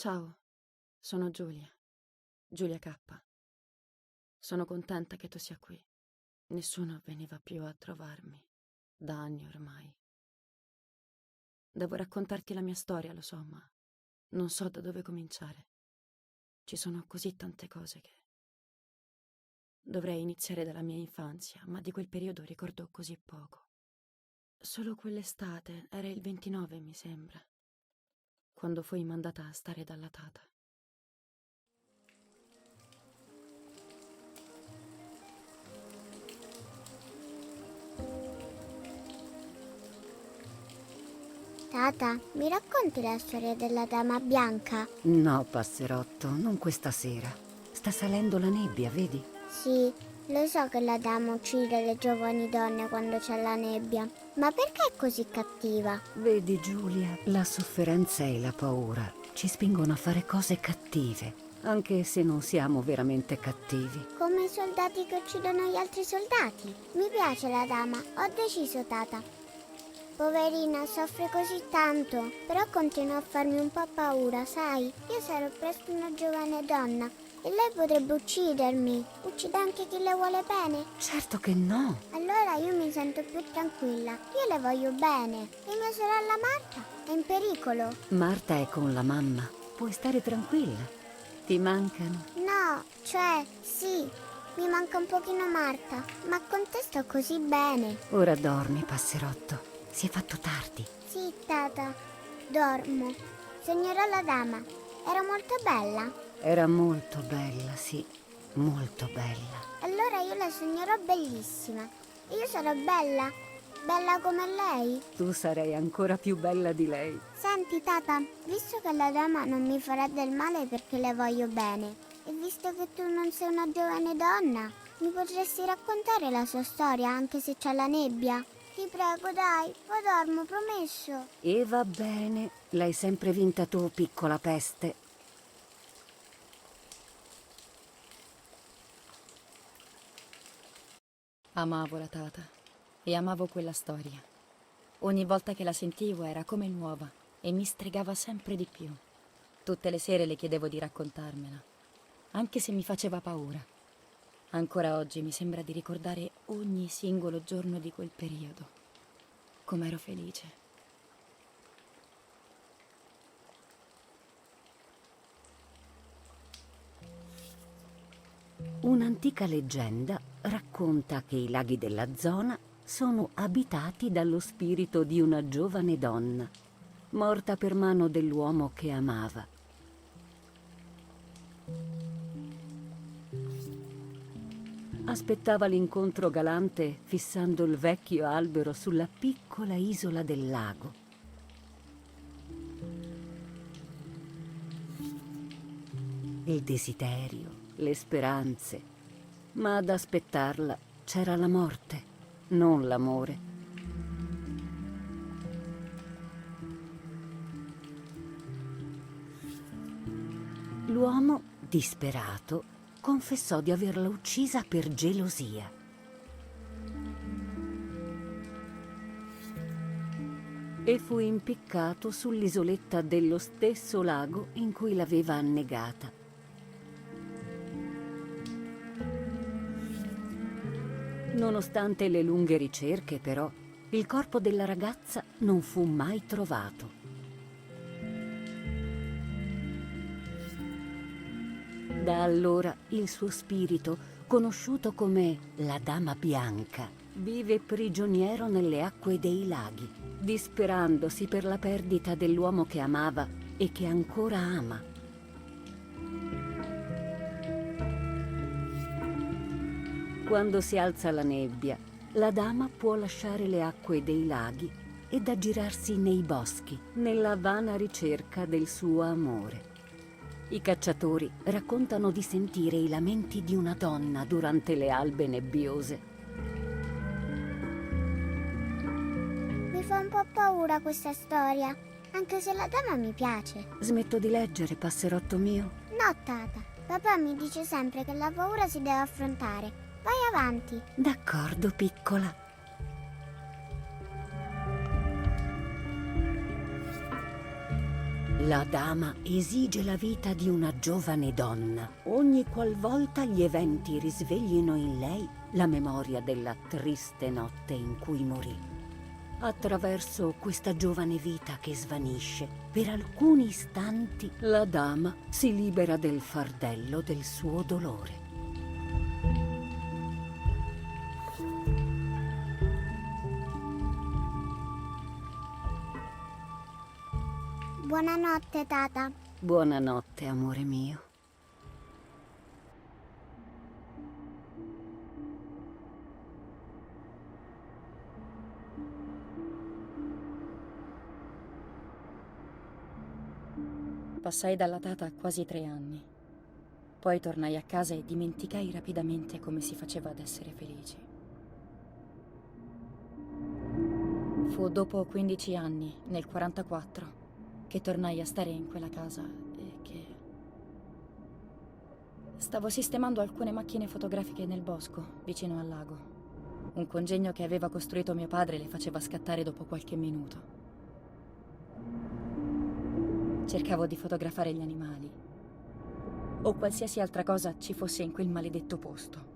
Ciao, sono Giulia, Giulia K. Sono contenta che tu sia qui. Nessuno veniva più a trovarmi, da anni ormai. Devo raccontarti la mia storia, lo so, ma non so da dove cominciare. Ci sono così tante cose che... Dovrei iniziare dalla mia infanzia, ma di quel periodo ricordo così poco. Solo quell'estate, era il 29 mi sembra, quando fui mandata a stare dalla tata. Tata, mi racconti la storia della Dama Bianca? No, passerotto, non questa sera. Sta salendo la nebbia, vedi? Sì, lo so che la Dama uccide le giovani donne quando c'è la nebbia, ma perché è così cattiva? Vedi, Giulia, la sofferenza e la paura ci spingono a fare cose cattive, anche se non siamo veramente cattivi. Come i soldati che uccidono gli altri soldati. Mi piace la Dama, ho deciso, Tata. Poverina, soffre così tanto, però continua a farmi un po' paura, sai? Io sarò presto una giovane donna e lei potrebbe uccidermi. Uccide anche chi le vuole bene? Certo che no. Allora io mi sento più tranquilla. Io le voglio bene. E mia sorella Marta è in pericolo. Marta è con la mamma. Puoi stare tranquilla. Ti mancano? No, cioè, sì, mi manca un pochino Marta, ma con te sto così bene. Ora dormi, passerotto. Si è fatto tardi. Sì, Tata, dormo. Signora la Dama, era molto bella? Era molto bella, sì, molto bella. Allora io la sognerò bellissima. Io sarò bella? Bella come lei? Tu sarai ancora più bella di lei. Senti, Tata, visto che la Dama non mi farà del male perché le voglio bene, e visto che tu non sei una giovane donna, mi potresti raccontare la sua storia anche se c'è la nebbia? Ti prego, dai, poi dormo, promesso. E va bene, l'hai sempre vinta tu, piccola peste. Amavo la tata e amavo quella storia. Ogni volta che la sentivo era come nuova e mi stregava sempre di più. Tutte le sere le chiedevo di raccontarmela, anche se mi faceva paura. Ancora oggi mi sembra di ricordare ogni singolo giorno di quel periodo. Com'ero felice. Un'antica leggenda racconta che i laghi della zona sono abitati dallo spirito di una giovane donna, morta per mano dell'uomo che amava. Aspettava l'incontro galante fissando il vecchio albero sulla piccola isola del lago. Il desiderio, le speranze, ma ad aspettarla c'era la morte, non l'amore. L'uomo, disperato, confessò di averla uccisa per gelosia. E fu impiccato sull'isoletta dello stesso lago in cui l'aveva annegata. Nonostante le lunghe ricerche, però, il corpo della ragazza non fu mai trovato. Da allora il suo spirito, conosciuto come la Dama Bianca, vive prigioniero nelle acque dei laghi, disperandosi per la perdita dell'uomo che amava e che ancora ama. Quando si alza la nebbia, la dama può lasciare le acque dei laghi ed aggirarsi nei boschi, nella vana ricerca del suo amore. I cacciatori raccontano di sentire i lamenti di una donna durante le albe nebbiose. Mi fa un po' paura questa storia, anche se la dama mi piace. Smetto di leggere, passerotto mio? No, Tata, papà mi dice sempre che la paura si deve affrontare. Vai avanti. D'accordo, piccola. La dama esige la vita di una giovane donna ogni qualvolta gli eventi risveglino in lei la memoria della triste notte in cui morì. Attraverso questa giovane vita che svanisce, per alcuni istanti la dama si libera del fardello del suo dolore. Buonanotte, tata. Buonanotte, amore mio. Passai dalla tata quasi 3 anni. Poi tornai a casa e dimenticai rapidamente come si faceva ad essere felici. Fu dopo 15 anni, nel 44, che tornai a stare in quella casa e che... Stavo sistemando alcune macchine fotografiche nel bosco, vicino al lago. Un congegno che aveva costruito mio padre le faceva scattare dopo qualche minuto. Cercavo di fotografare gli animali o qualsiasi altra cosa ci fosse in quel maledetto posto.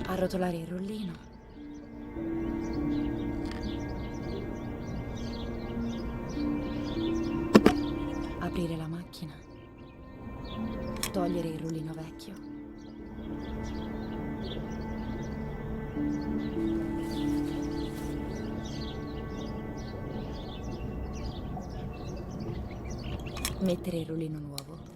Arrotolare il rullino. Aprire la macchina. Togliere il rullino vecchio. Mettere il rullino nuovo.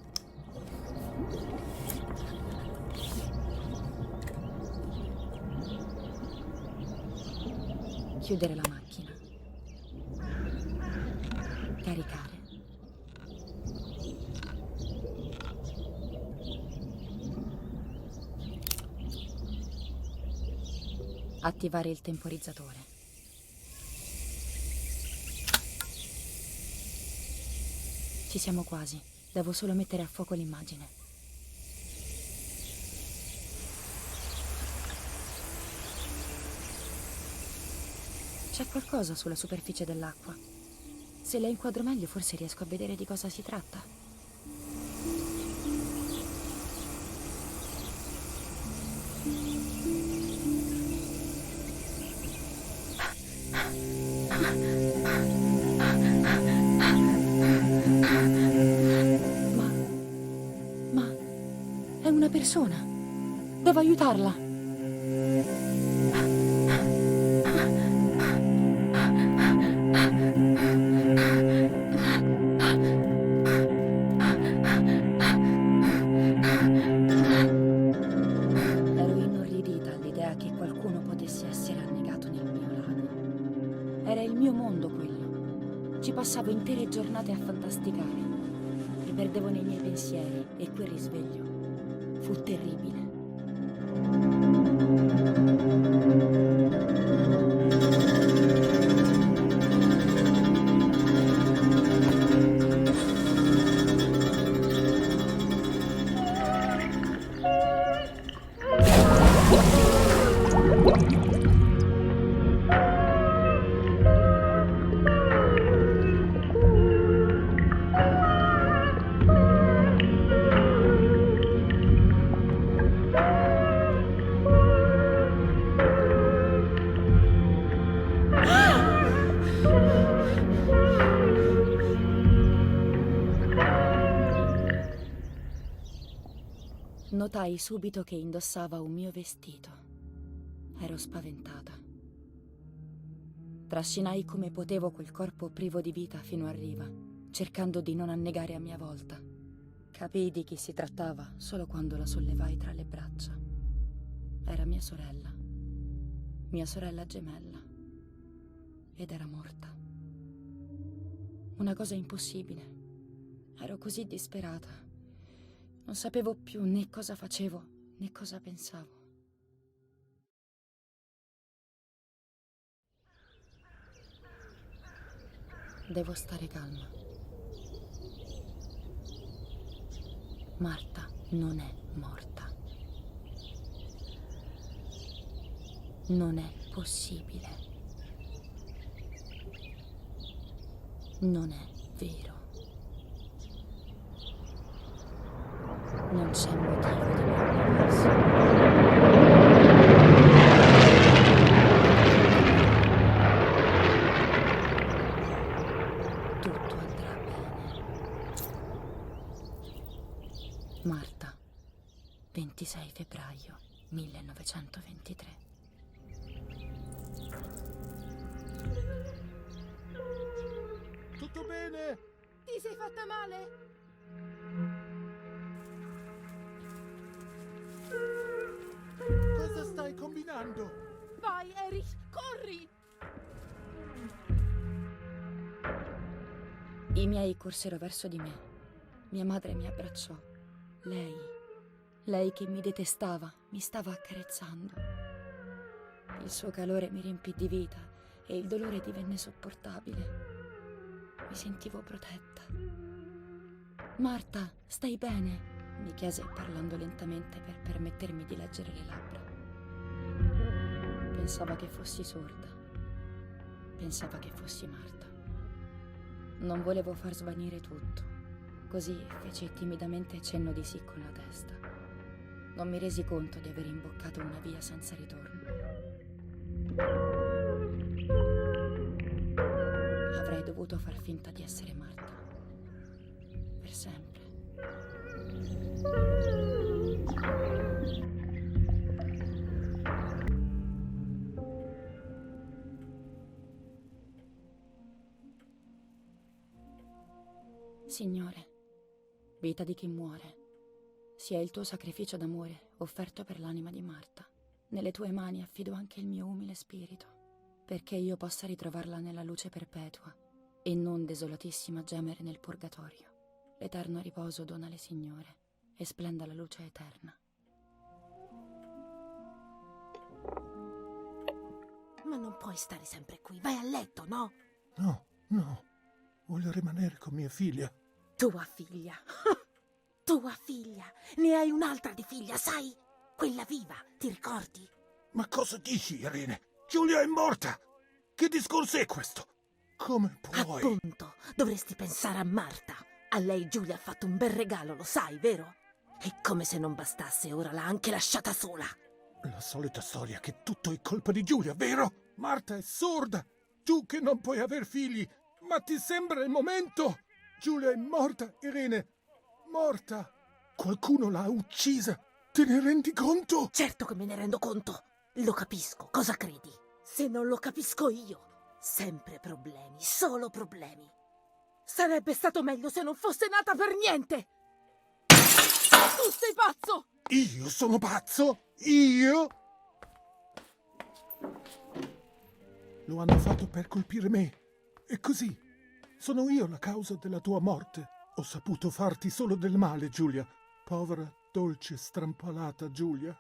Chiudere la macchina. Caricare. Attivare il temporizzatore. Ci siamo quasi. Devo solo mettere a fuoco l'immagine. C'è qualcosa sulla superficie dell'acqua. Se la inquadro meglio, forse riesco a vedere di cosa si tratta. Ma è una persona. Devo aiutarla. Passavo intere giornate a fantasticare. Mi perdevo nei miei pensieri e quel risveglio fu terribile. Notai subito che indossava un mio vestito. Ero spaventata. Trascinai come potevo quel corpo privo di vita fino a riva, cercando di non annegare a mia volta. Capii di chi si trattava solo quando la sollevai tra le braccia. Era mia sorella gemella, ed era morta. Una cosa impossibile. Ero così disperata. Non sapevo più né cosa facevo né cosa pensavo. Devo stare calma. Marta non è morta. Non è possibile. Non è vero. Non c'è motivo di preoccuparsi. Tutto andrà bene. Marta, 26 febbraio 1923. Tutto bene? Ti sei fatta male? Cosa stai combinando? Vai, Eric, corri! I miei corsero verso di me. Mia madre mi abbracciò. Lei che mi detestava, mi stava accarezzando. Il suo calore mi riempì di vita e il dolore divenne sopportabile. Mi sentivo protetta. Marta, stai bene? Mi chiese parlando lentamente per permettermi di leggere le labbra. Pensava che fossi sorda. Pensava che fossi Marta. Non volevo far svanire tutto. Così feci timidamente cenno di sì con la testa. Non mi resi conto di aver imboccato una via senza ritorno. Avrei dovuto far finta di essere Marta. Per sempre. Signore, vita di chi muore, sia il tuo sacrificio d'amore offerto per l'anima di Marta. Nelle tue mani affido anche il mio umile spirito, perché io possa ritrovarla nella luce perpetua e non desolatissima gemere nel purgatorio. L'eterno riposo donale, Signore, e splenda la luce eterna. Ma non puoi stare sempre qui, vai a letto, no? No. Voglio rimanere con mia figlia. Tua figlia. Tua figlia. Ne hai un'altra di figlia, sai? Quella viva, ti ricordi? Ma cosa dici, Irene? Giulia è morta! Che discorso è questo? Come puoi? Appunto, dovresti pensare a Marta. A lei Giulia ha fatto un bel regalo, lo sai, vero? E come se non bastasse, ora l'ha anche lasciata sola. La solita storia che tutto è colpa di Giulia, vero? Marta è sorda. Tu che non puoi aver figli. Ma ti sembra il momento? Giulia è morta, Irene. Morta. Qualcuno l'ha uccisa. Te ne rendi conto? Certo che me ne rendo conto. Lo capisco, cosa credi? Se non lo capisco io, sempre problemi, solo problemi. Sarebbe stato meglio se non fosse nata per niente. Tu sei pazzo! Io sono pazzo? Io? Lo hanno fatto per colpire me. E così, sono io la causa della tua morte. Ho saputo farti solo del male, Giulia. Povera, dolce, strampalata Giulia.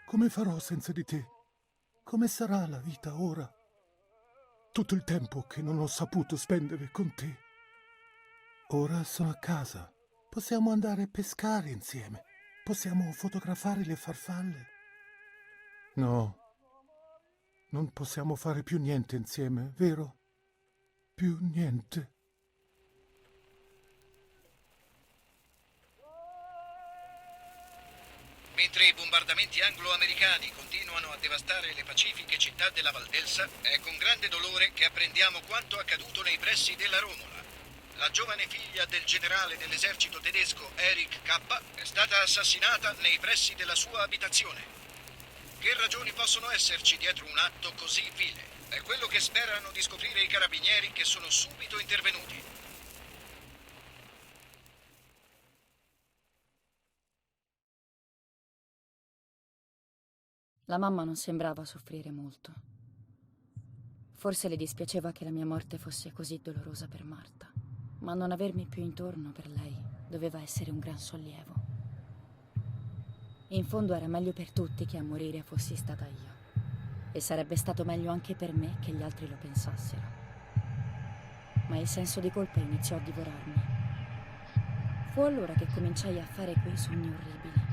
Come farò senza di te? Come sarà la vita ora? Tutto il tempo che non ho saputo spendere con te. Ora sono a casa. Possiamo andare a pescare insieme. Possiamo fotografare le farfalle. No, non possiamo fare più niente insieme, vero? Più niente. Mentre i bombardamenti anglo-americani continuano a devastare le pacifiche città della Valdelsa, è con grande dolore che apprendiamo quanto accaduto nei pressi della Romola. La giovane figlia del generale dell'esercito tedesco Erich K. è stata assassinata nei pressi della sua abitazione. Che ragioni possono esserci dietro un atto così vile? È quello che sperano di scoprire i carabinieri, che sono subito intervenuti. La mamma non sembrava soffrire molto. Forse le dispiaceva che la mia morte fosse così dolorosa per Marta, ma non avermi più intorno per lei doveva essere un gran sollievo. In fondo era meglio per tutti che a morire fossi stata io, e sarebbe stato meglio anche per me che gli altri lo pensassero. ma il senso di colpa iniziò a divorarmi. Fu allora che cominciai a fare quei sogni orribili.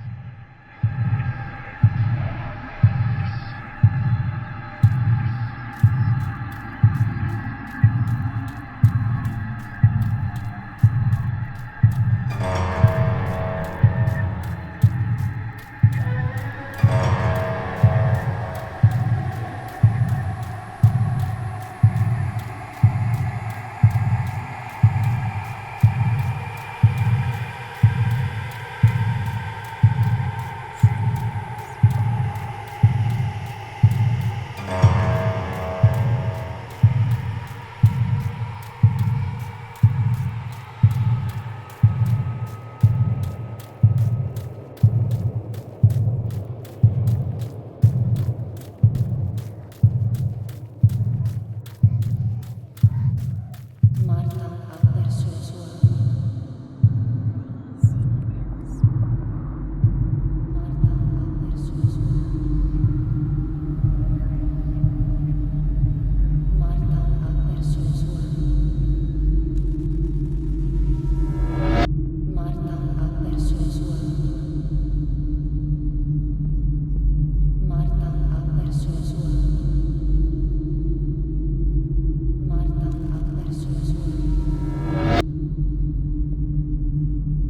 Marta ha perso la sua anima. Marta ha perso la sua anima. Marta ha perso la sua anima. Marta ha perso la sua anima. Marta ha perso la sua anima. Marta ha perso la sua anima.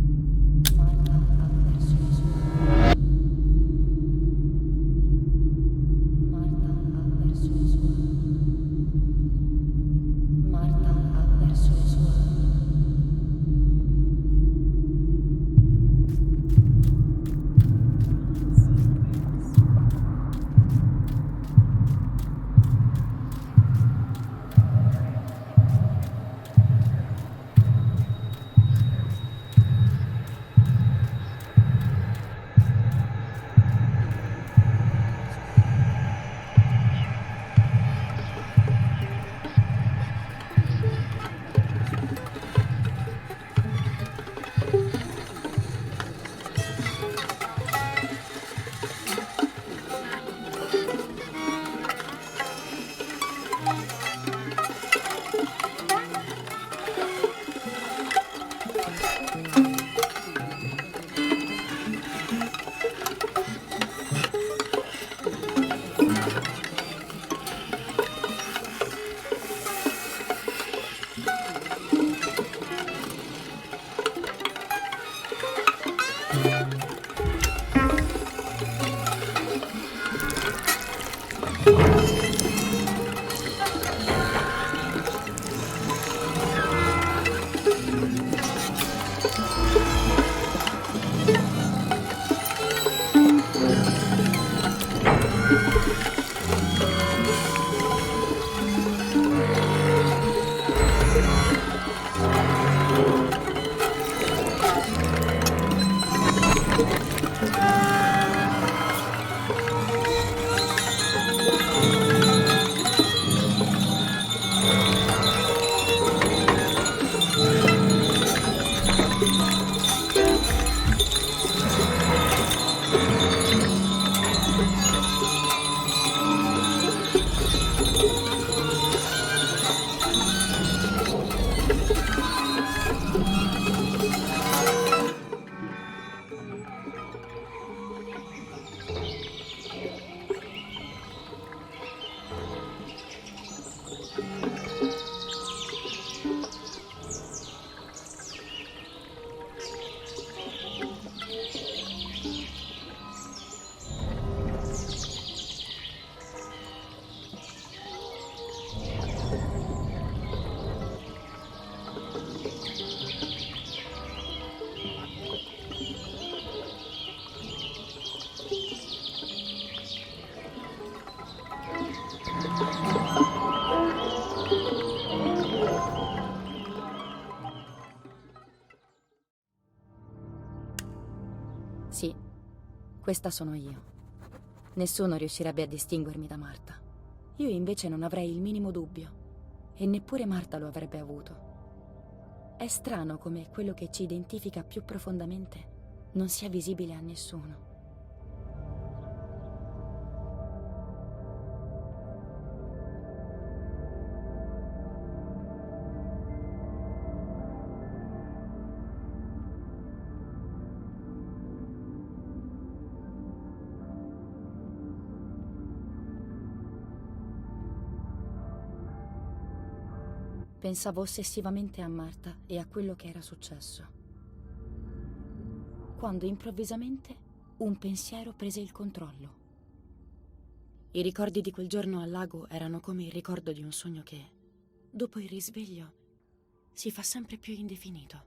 Marta ha perso la sua anima. Marta ha perso la sua anima. Marta ha perso la sua anima. Sì, questa sono io. Nessuno riuscirebbe a distinguermi da Marta. Io invece non avrei il minimo dubbio. E neppure Marta lo avrebbe avuto. È strano come quello che ci identifica più profondamente non sia visibile a nessuno. Pensavo ossessivamente a Marta e a quello che era successo. Quando improvvisamente un pensiero prese il controllo. I ricordi di quel giorno al lago erano come il ricordo di un sogno che, dopo il risveglio, si fa sempre più indefinito.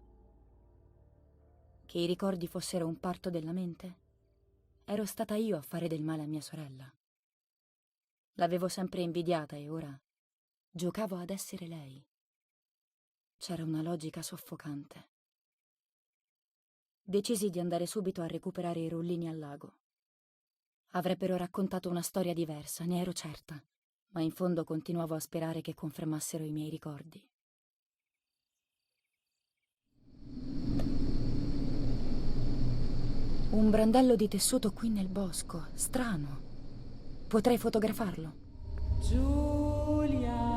Che i ricordi fossero un parto della mente? Ero stata io a fare del male a mia sorella. L'avevo sempre invidiata e ora giocavo ad essere lei. C'era una logica soffocante. Decisi di andare subito a recuperare i rullini al lago. Avrebbero raccontato una storia diversa, ne ero certa, ma in fondo continuavo a sperare che confermassero i miei ricordi. Un brandello di tessuto qui nel bosco, strano. Potrei fotografarlo. Giulia.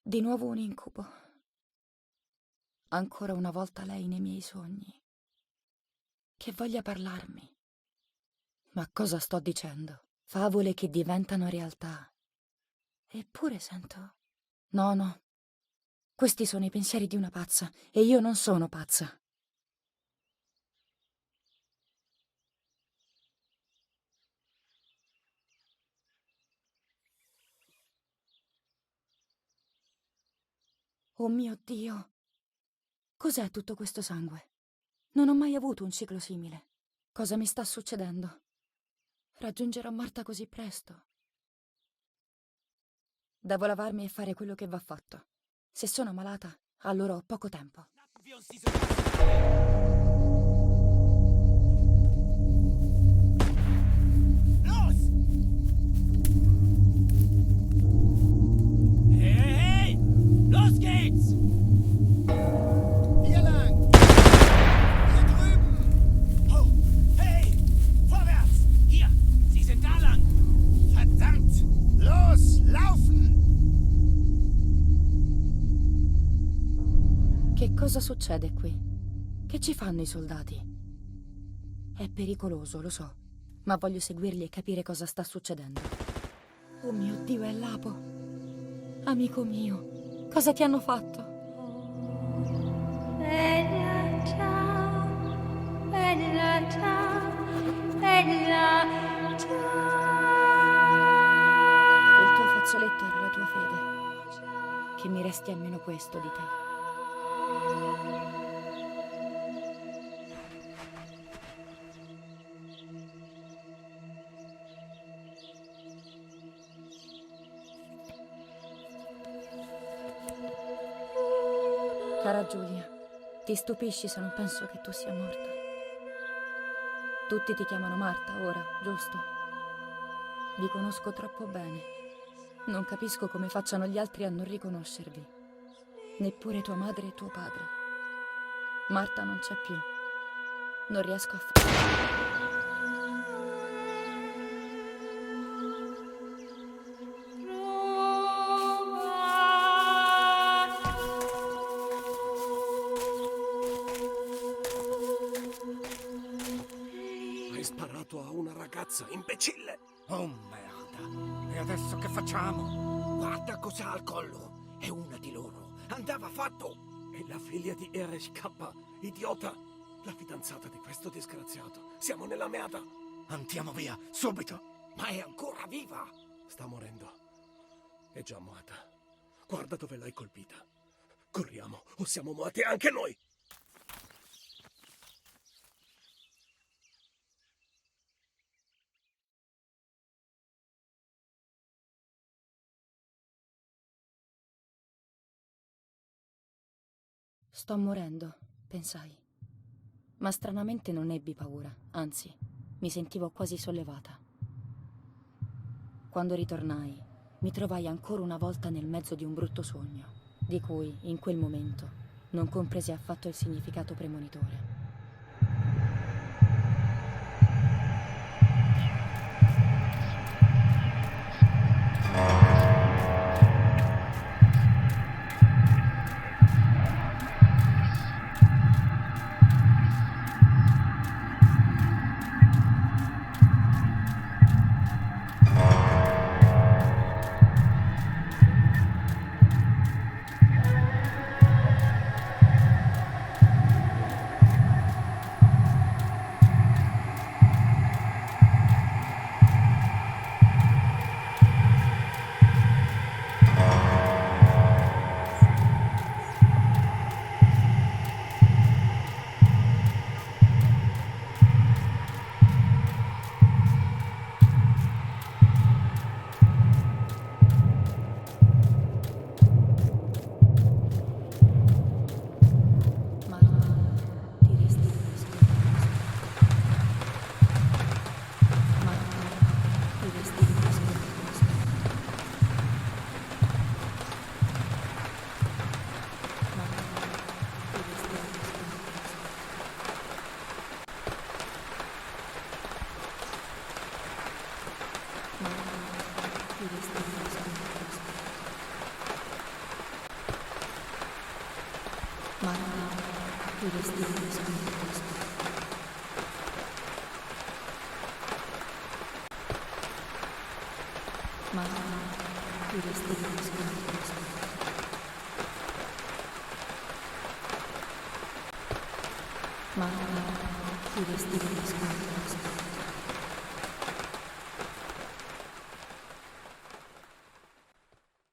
Di nuovo un incubo. Ancora una volta lei nei miei sogni. Che voglia parlarmi. Ma cosa sto dicendo? Favole che diventano realtà. Eppure sento... No, no. Questi sono i pensieri di una pazza e io non sono pazza. Oh mio Dio! Cos'è tutto questo sangue? Non ho mai avuto un ciclo simile. Cosa mi sta succedendo? Raggiungerò Marta così presto? Devo lavarmi e fare quello che va fatto. Se sono malata, allora ho poco tempo. Che cosa succede qui? Che ci fanno i soldati? È pericoloso, lo so, ma voglio seguirli e capire cosa sta succedendo. Oh mio Dio, è Lapo! Amico mio, cosa ti hanno fatto? Bella ciao, bella ciao, bella ciao. Il tuo fazzoletto era la tua fede. Che mi resti almeno questo di te. Cara Giulia, ti stupisci se non penso che tu sia morta. Tutti ti chiamano Marta ora, giusto? Vi conosco troppo bene. Non capisco come facciano gli altri a non riconoscervi. Neppure tua madre e tuo padre. Marta non c'è più. Non riesco a Hai sparato a una ragazza, imbecille! Oh merda! E adesso che facciamo? Guarda cosa ha al collo! È una di loro! Andava fatto! È la figlia di Erich K, idiota! La fidanzata di questo disgraziato! Siamo nella merda! Andiamo via, subito! Ma è ancora viva! Sta morendo. È già morta. Guarda dove l'hai colpita. Corriamo, o siamo morti anche noi! Sto morendo, pensai. Ma stranamente non ebbi paura, anzi, mi sentivo quasi sollevata. Quando ritornai, mi trovai ancora una volta nel mezzo di un brutto sogno, di cui, in quel momento, non compresi affatto il significato premonitore.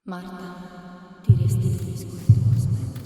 Marta, ti restituisco il tuo aspetto.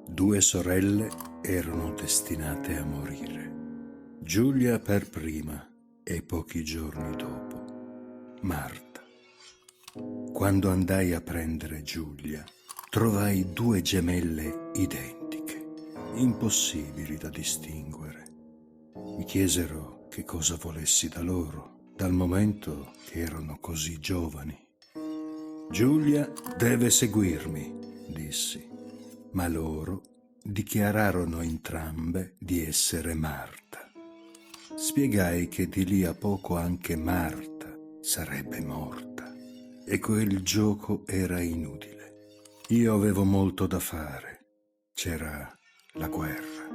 Due sorelle erano destinate a morire. Giulia per prima e pochi giorni dopo Marta. Quando andai a prendere Giulia, trovai due gemelle identiche, impossibili da distinguere. Mi chiesero che cosa volessi da loro, dal momento che erano così giovani. Giulia deve seguirmi, dissi, ma loro dichiararono entrambe di essere Marta. Spiegai che di lì a poco anche Marta sarebbe morta e quel gioco era inutile. Io avevo molto da fare, c'era la guerra,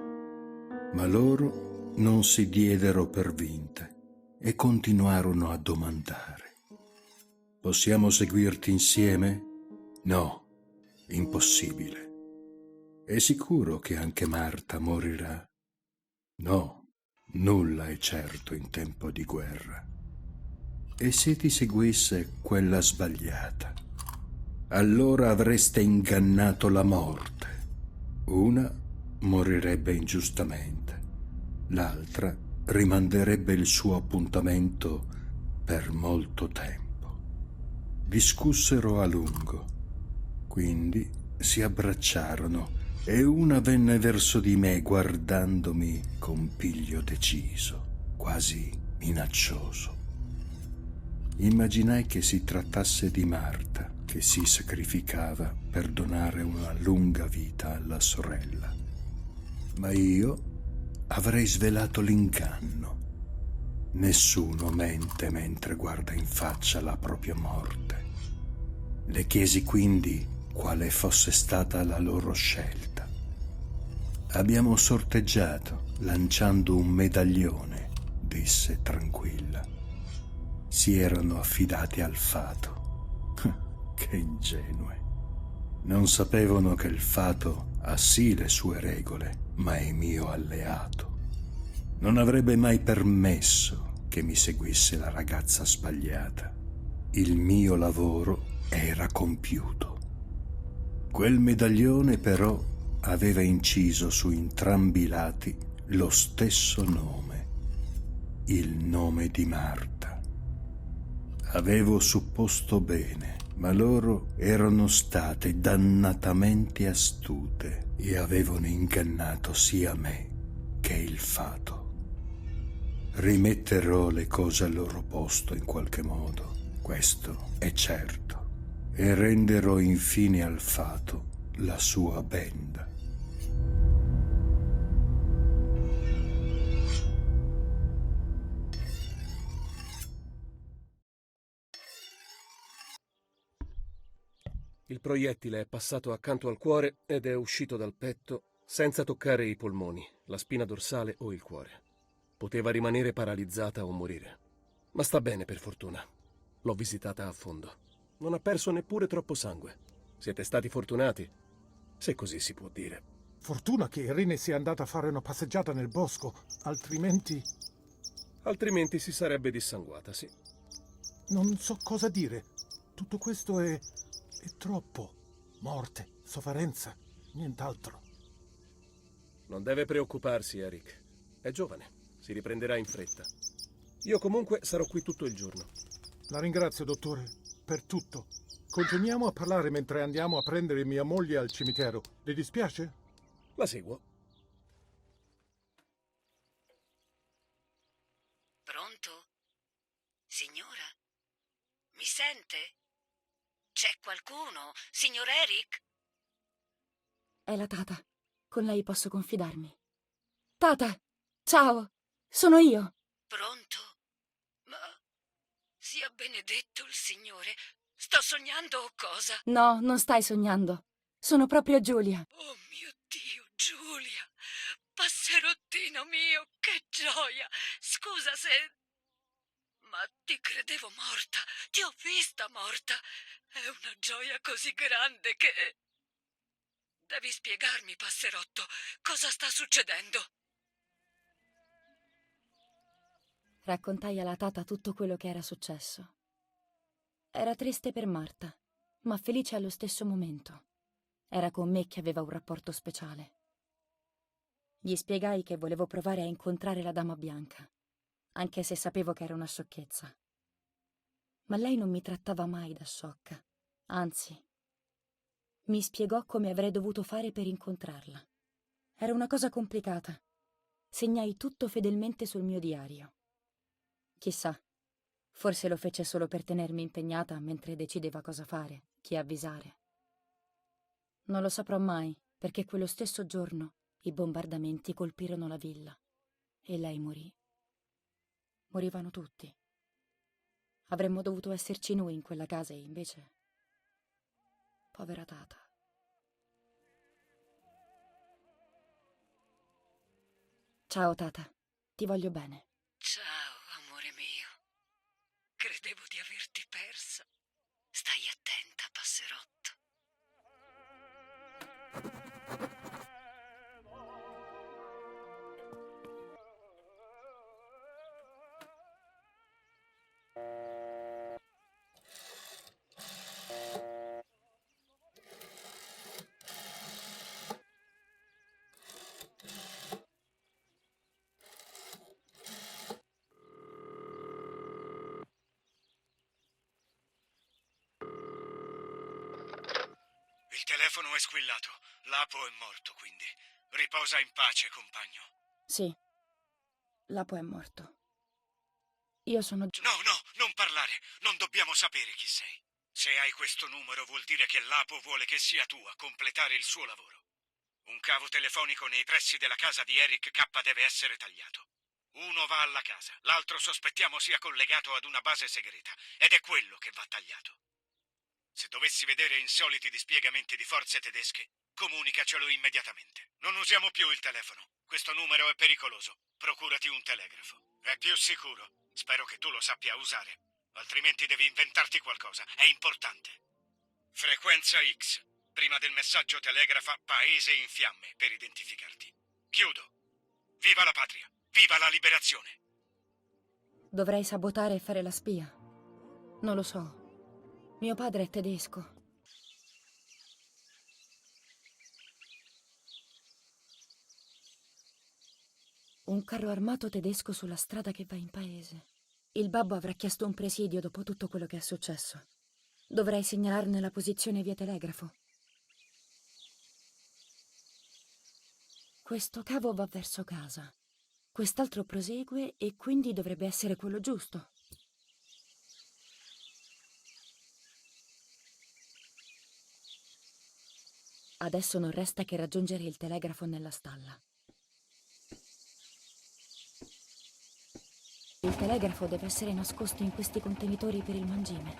ma loro non si diedero per vinte e continuarono a domandare: possiamo seguirti insieme? No, impossibile. È sicuro che anche Marta morirà? No, nulla è certo in tempo di guerra. E se ti seguisse quella sbagliata? Allora avreste ingannato la morte. Una morirebbe ingiustamente, l'altra rimanderebbe il suo appuntamento per molto tempo. Discussero a lungo, quindi si abbracciarono e una venne verso di me guardandomi con piglio deciso, quasi minaccioso. Immaginai che si trattasse di Marta, che si sacrificava per donare una lunga vita alla sorella. Ma io avrei svelato l'inganno. Nessuno mente mentre guarda in faccia la propria morte. Le chiesi quindi quale fosse stata la loro scelta. Abbiamo sorteggiato lanciando un medaglione, disse tranquilla. Si erano affidati al fato. Che ingenue. Non sapevano che il fato ha sì le sue regole, ma è mio alleato. Non avrebbe mai permesso che mi seguisse la ragazza sbagliata. Il mio lavoro era compiuto. Quel medaglione però aveva inciso su entrambi i lati lo stesso nome, il nome di Marta. Avevo supposto bene, ma loro erano state dannatamente astute e avevano ingannato sia me che il fato. Rimetterò le cose al loro posto in qualche modo, questo è certo, e renderò infine al fato la sua benda. Il proiettile è passato accanto al cuore ed è uscito dal petto senza toccare i polmoni, la spina dorsale o il cuore. Poteva rimanere paralizzata o morire. Ma sta bene, per fortuna. L'ho visitata a fondo. Non ha perso neppure troppo sangue. Siete stati fortunati, se così si può dire. Fortuna che Irene sia andata a fare una passeggiata nel bosco, altrimenti... Altrimenti si sarebbe dissanguata, sì. Non so cosa dire. Tutto questo è troppo. Morte, sofferenza, nient'altro. Non deve preoccuparsi, Eric. È giovane, si riprenderà in fretta. Io comunque sarò qui tutto il giorno. La ringrazio, dottore, per tutto. Continuiamo a parlare mentre andiamo a prendere mia moglie al cimitero. Le dispiace? La seguo. Pronto? Signora? Mi sente? C'è qualcuno? Signor Eric? È la Tata. Con lei posso confidarmi. Tata, ciao, sono io. Pronto? Ma sia benedetto il Signore. Sto sognando o cosa? No, non stai sognando. Sono proprio Giulia. Oh mio Dio, Giulia! Passerottino mio, che gioia! Scusa se... Ma ti credevo morta. Ti ho vista morta. È una gioia così grande che... Devi spiegarmi, passerotto, cosa sta succedendo? Raccontai alla Tata tutto quello che era successo. Era triste per Marta, ma felice allo stesso momento. Era con me che aveva un rapporto speciale. Gli spiegai che volevo provare a incontrare la Dama Bianca, anche se sapevo che era una sciocchezza. Ma lei non mi trattava mai da sciocca, anzi, mi spiegò come avrei dovuto fare per incontrarla. Era una cosa complicata. Segnai tutto fedelmente sul mio diario. Chissà, forse lo fece solo per tenermi impegnata mentre decideva cosa fare, chi avvisare. Non lo saprò mai, perché quello stesso giorno i bombardamenti colpirono la villa e lei morì. Morivano tutti. Avremmo dovuto esserci noi in quella casa e invece... Povera Tata. Ciao Tata, ti voglio bene. Ciao, amore mio. Credevo di averti persa. Stai attenta, passerotto. Il telefono è squillato. Lapo è morto, quindi. Riposa in pace, compagno. Sì, Lapo è morto. Io sono No, non parlare. Non dobbiamo sapere chi sei. Se hai questo numero vuol dire che Lapo vuole che sia tu a completare il suo lavoro. Un cavo telefonico nei pressi della casa di Eric K deve essere tagliato. Uno va alla casa, l'altro sospettiamo sia collegato ad una base segreta, ed è quello che va tagliato. Se dovessi vedere insoliti dispiegamenti di forze tedesche, comunicacelo immediatamente. Non usiamo più il telefono. Questo numero è pericoloso. Procurati un telegrafo. È più sicuro. Spero che tu lo sappia usare. Altrimenti devi inventarti qualcosa. È importante. Frequenza X. Prima del messaggio telegrafa Paese in fiamme per identificarti. Chiudo. Viva la patria. Viva la liberazione. Dovrei sabotare e fare la spia. Non lo so. Mio padre è tedesco. Un carro armato tedesco sulla strada che va in paese. Il babbo avrà chiesto un presidio dopo tutto quello che è successo. Dovrei segnalarne la posizione via telegrafo. Questo cavo va verso casa. Quest'altro prosegue e quindi dovrebbe essere quello giusto. Adesso non resta che raggiungere il telegrafo nella stalla. Il telegrafo deve essere nascosto in questi contenitori per il mangime.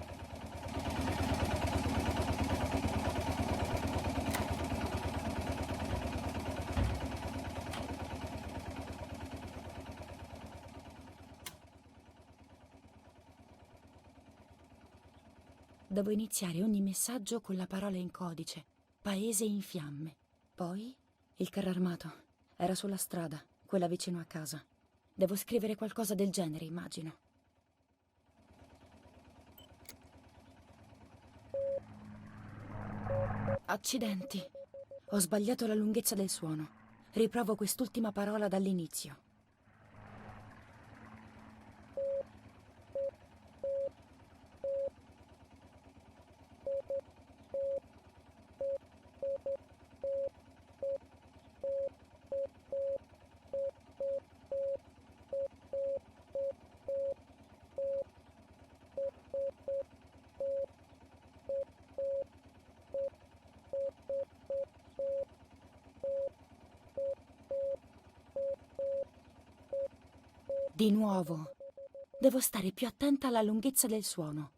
Devo iniziare ogni messaggio con la parola in codice. Paese in fiamme. Poi il carro armato. Era sulla strada, quella vicino a casa. Devo scrivere qualcosa del genere, immagino. Accidenti. Ho sbagliato la lunghezza del suono. Riprovo quest'ultima parola dall'inizio. Di nuovo. Devo stare più attenta alla lunghezza del suono.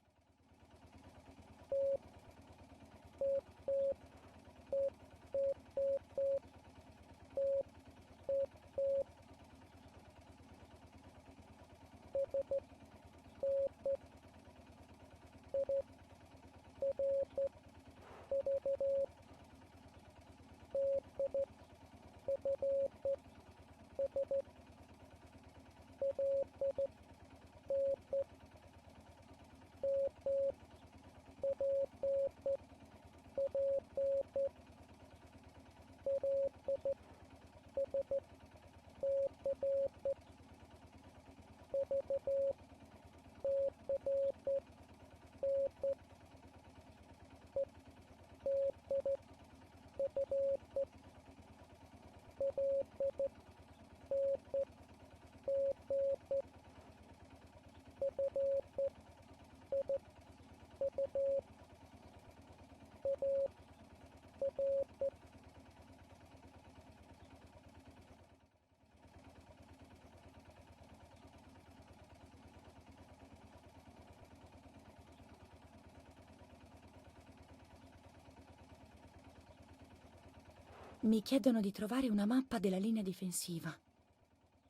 Mi chiedono di trovare una mappa della linea difensiva.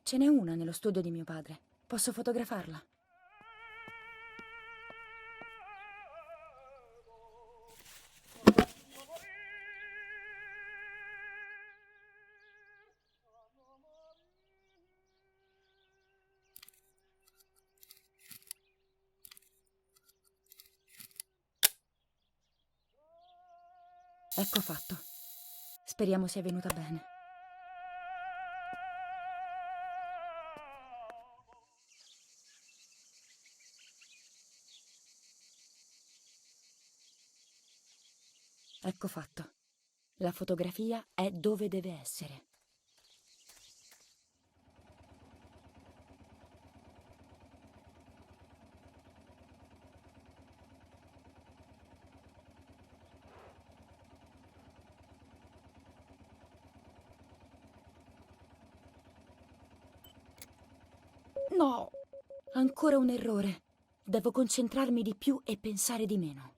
Ce n'è una nello studio di mio padre. Posso fotografarla? Ecco fatto. Speriamo sia venuta bene. Ecco fatto. La fotografia è dove deve essere. No! Ancora un errore. Devo concentrarmi di più e pensare di meno.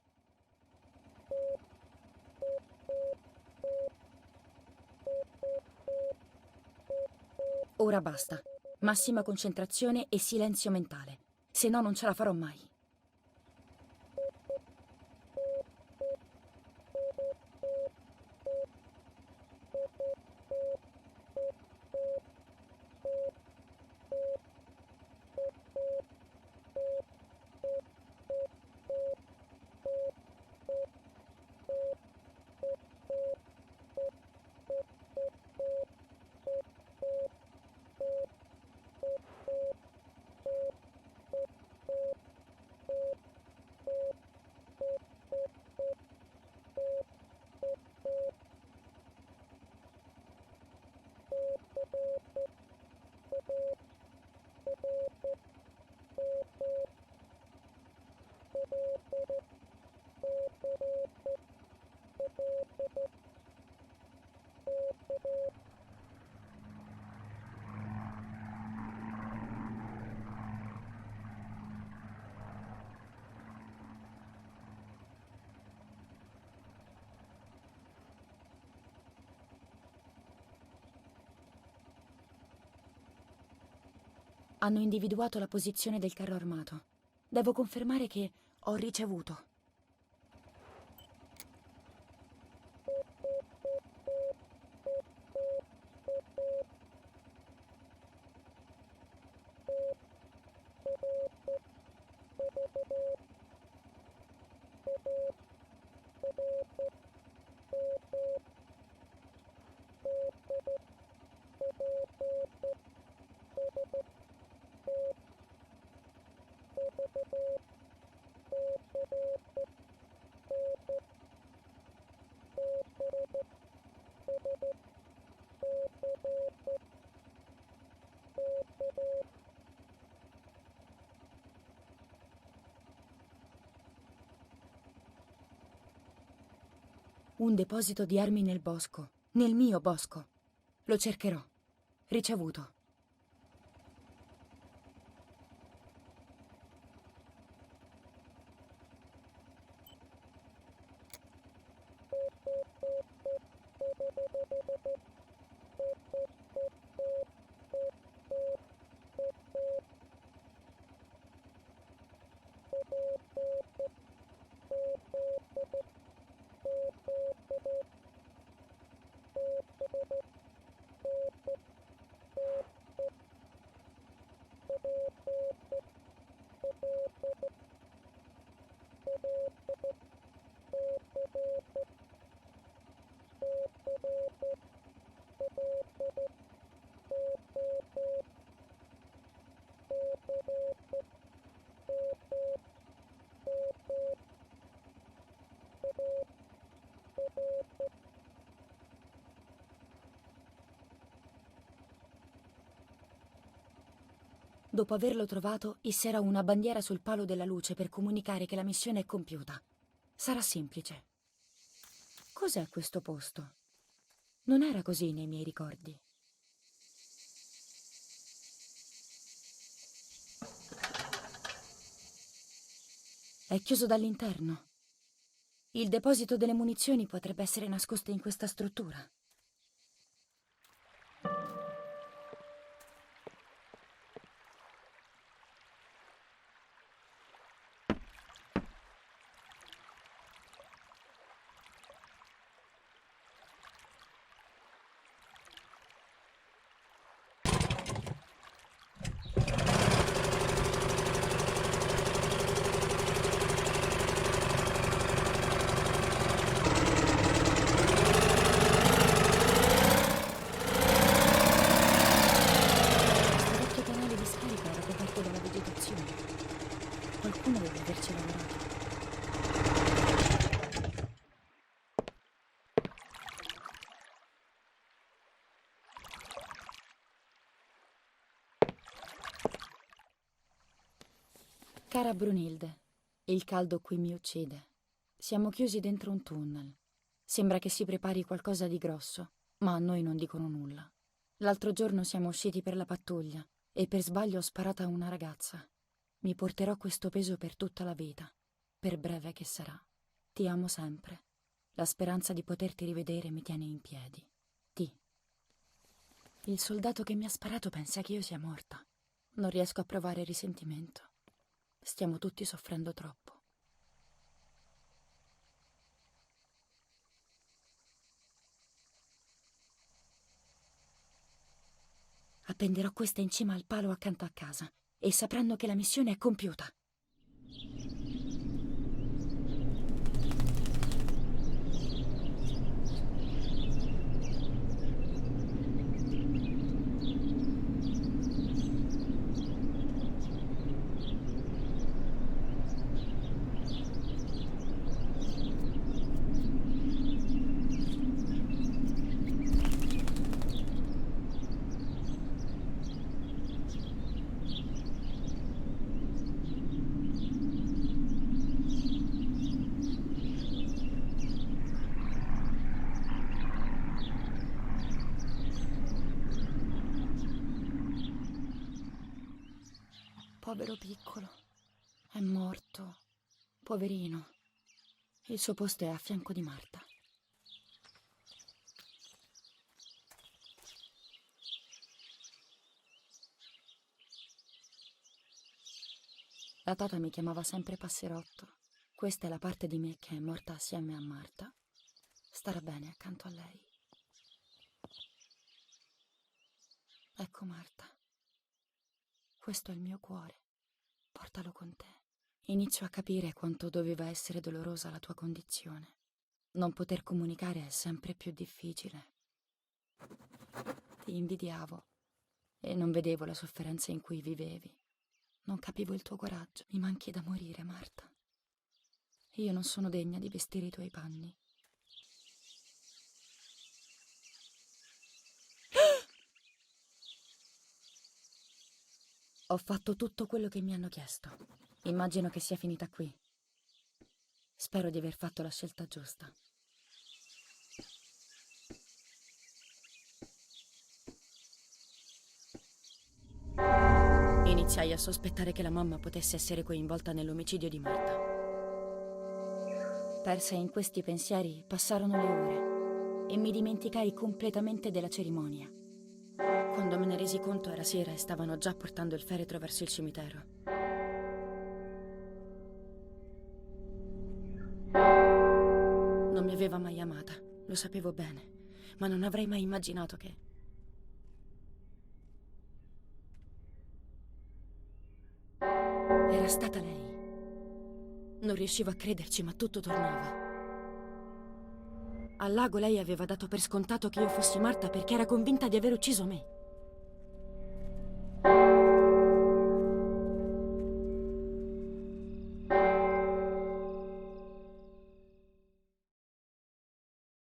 Ora basta. Massima concentrazione e silenzio mentale. Se no non ce la farò mai. Hanno individuato la posizione del carro armato. Devo confermare che ho ricevuto. Un deposito di armi nel bosco, nel mio bosco. Lo cercherò. Ricevuto. Dopo averlo trovato, isserò una bandiera sul palo della luce per comunicare che la missione è compiuta. Sarà semplice. Cos'è questo posto? Non era così nei miei ricordi. È chiuso dall'interno. Il deposito delle munizioni potrebbe essere nascosto in questa struttura. Qualcuno deve averci lavorato. Cara Brunilde, il caldo qui mi uccide. Siamo chiusi dentro un tunnel. Sembra che si prepari qualcosa di grosso, ma a noi non dicono nulla. L'altro giorno siamo usciti per la pattuglia e per sbaglio ho sparato a una ragazza. Mi porterò questo peso per tutta la vita, per breve che sarà. Ti amo sempre. La speranza di poterti rivedere mi tiene in piedi. T. Il soldato che mi ha sparato pensa che io sia morta. Non riesco a provare risentimento. Stiamo tutti soffrendo troppo. Appenderò questa in cima al palo accanto a casa e sapranno che la missione è compiuta. Povero piccolo, è morto, poverino. Il suo posto è a fianco di Marta. La tata mi chiamava sempre passerotto. Questa è la parte di me che è morta assieme a Marta. Starà bene accanto a lei. Ecco Marta. Questo è il mio cuore. Portalo con te. Inizio a capire quanto doveva essere dolorosa la tua condizione. Non poter comunicare è sempre più difficile. Ti invidiavo e non vedevo la sofferenza in cui vivevi. Non capivo il tuo coraggio. Mi manchi da morire, Marta. Io non sono degna di vestire i tuoi panni. Ho fatto tutto quello che mi hanno chiesto. Immagino che sia finita qui. Spero di aver fatto la scelta giusta. Iniziai a sospettare che la mamma potesse essere coinvolta nell'omicidio di Marta. Persa in questi pensieri, passarono le ore e mi dimenticai completamente della cerimonia. Quando me ne resi conto era sera e stavano già portando il feretro verso il cimitero. Non mi aveva mai amata, lo sapevo bene, ma non avrei mai immaginato che... Era stata lei. Non riuscivo a crederci, ma tutto tornava. Al lago lei aveva dato per scontato che io fossi Marta perché era convinta di aver ucciso me.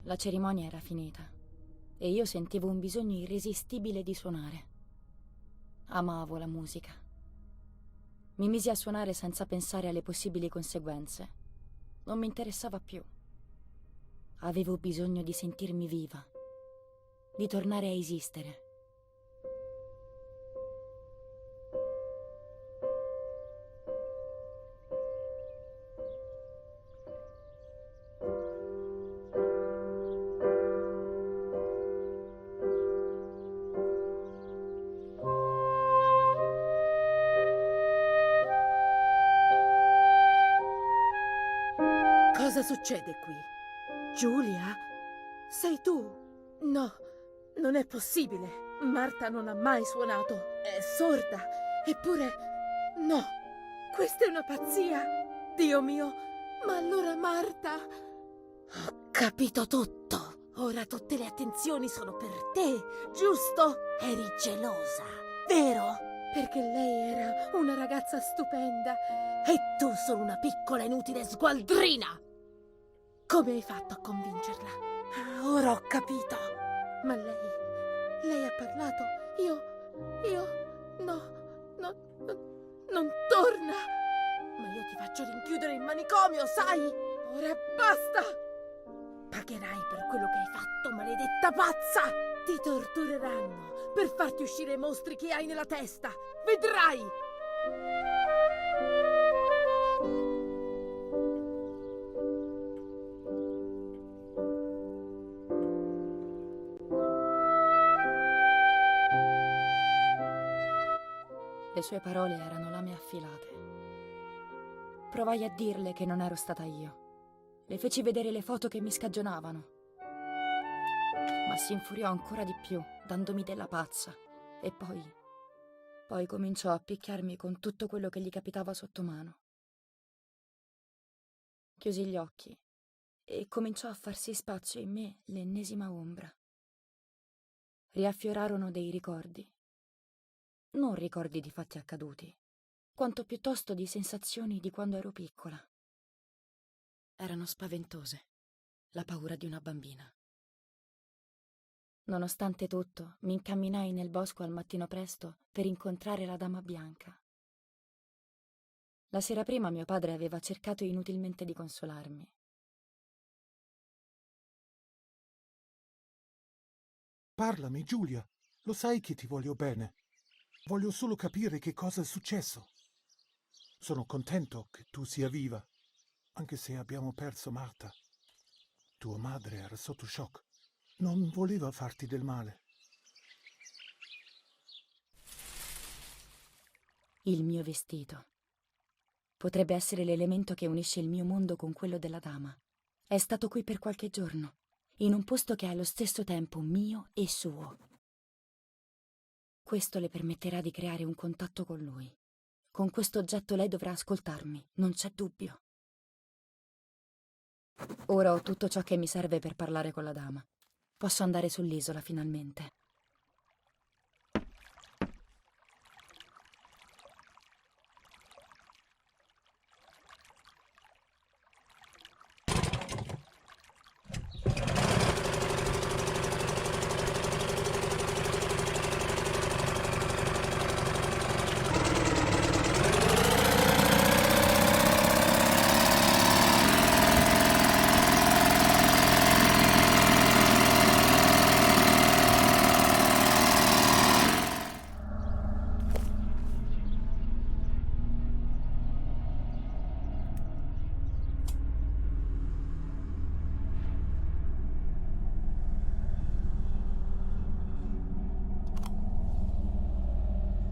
La cerimonia era finita e io sentivo un bisogno irresistibile di suonare. Amavo la musica Mi misi a suonare senza pensare alle possibili conseguenze. Non mi interessava più. Avevo bisogno di sentirmi viva, di tornare a esistere. Cosa succede qui? Giulia? Sei tu? No, non è possibile. Marta non ha mai suonato. È sorda. Eppure... no, questa è una pazzia. Dio mio, ma allora Marta... Ho capito tutto. Ora tutte le attenzioni sono per te, giusto? Eri gelosa, vero? Perché lei era una ragazza stupenda e tu solo una piccola inutile sgualdrina. Come hai fatto a convincerla? Ah, ora ho capito. Ma lei ha parlato. Non torna. Ma io ti faccio rinchiudere in manicomio, sai? Ora basta. Pagherai per quello che hai fatto, maledetta pazza. Ti tortureranno per farti uscire i mostri che hai nella testa. Vedrai. Le sue parole erano lame affilate. Provai a dirle che non ero stata io. Le feci vedere le foto che mi scagionavano. Ma si infuriò ancora di più, dandomi della pazza. E poi cominciò a picchiarmi con tutto quello che gli capitava sotto mano. Chiusi gli occhi e cominciò a farsi spazio in me l'ennesima ombra. Riaffiorarono dei ricordi. Non ricordi di fatti accaduti, quanto piuttosto di sensazioni di quando ero piccola. Erano spaventose, la paura di una bambina. Nonostante tutto, mi incamminai nel bosco al mattino presto per incontrare la Dama Bianca. La sera prima mio padre aveva cercato inutilmente di consolarmi. Parlami, Giulia. Lo sai che ti voglio bene. Voglio solo capire che cosa è successo. Sono contento che tu sia viva, anche se abbiamo perso Marta. Tua madre era sotto shock. Non voleva farti del male. Il mio vestito. Potrebbe essere l'elemento che unisce il mio mondo con quello della dama. È stato qui per qualche giorno, in un posto che è allo stesso tempo mio e suo. Questo le permetterà di creare un contatto con lui. Con questo oggetto lei dovrà ascoltarmi, non c'è dubbio. Ora ho tutto ciò che mi serve per parlare con la dama. Posso andare sull'isola finalmente.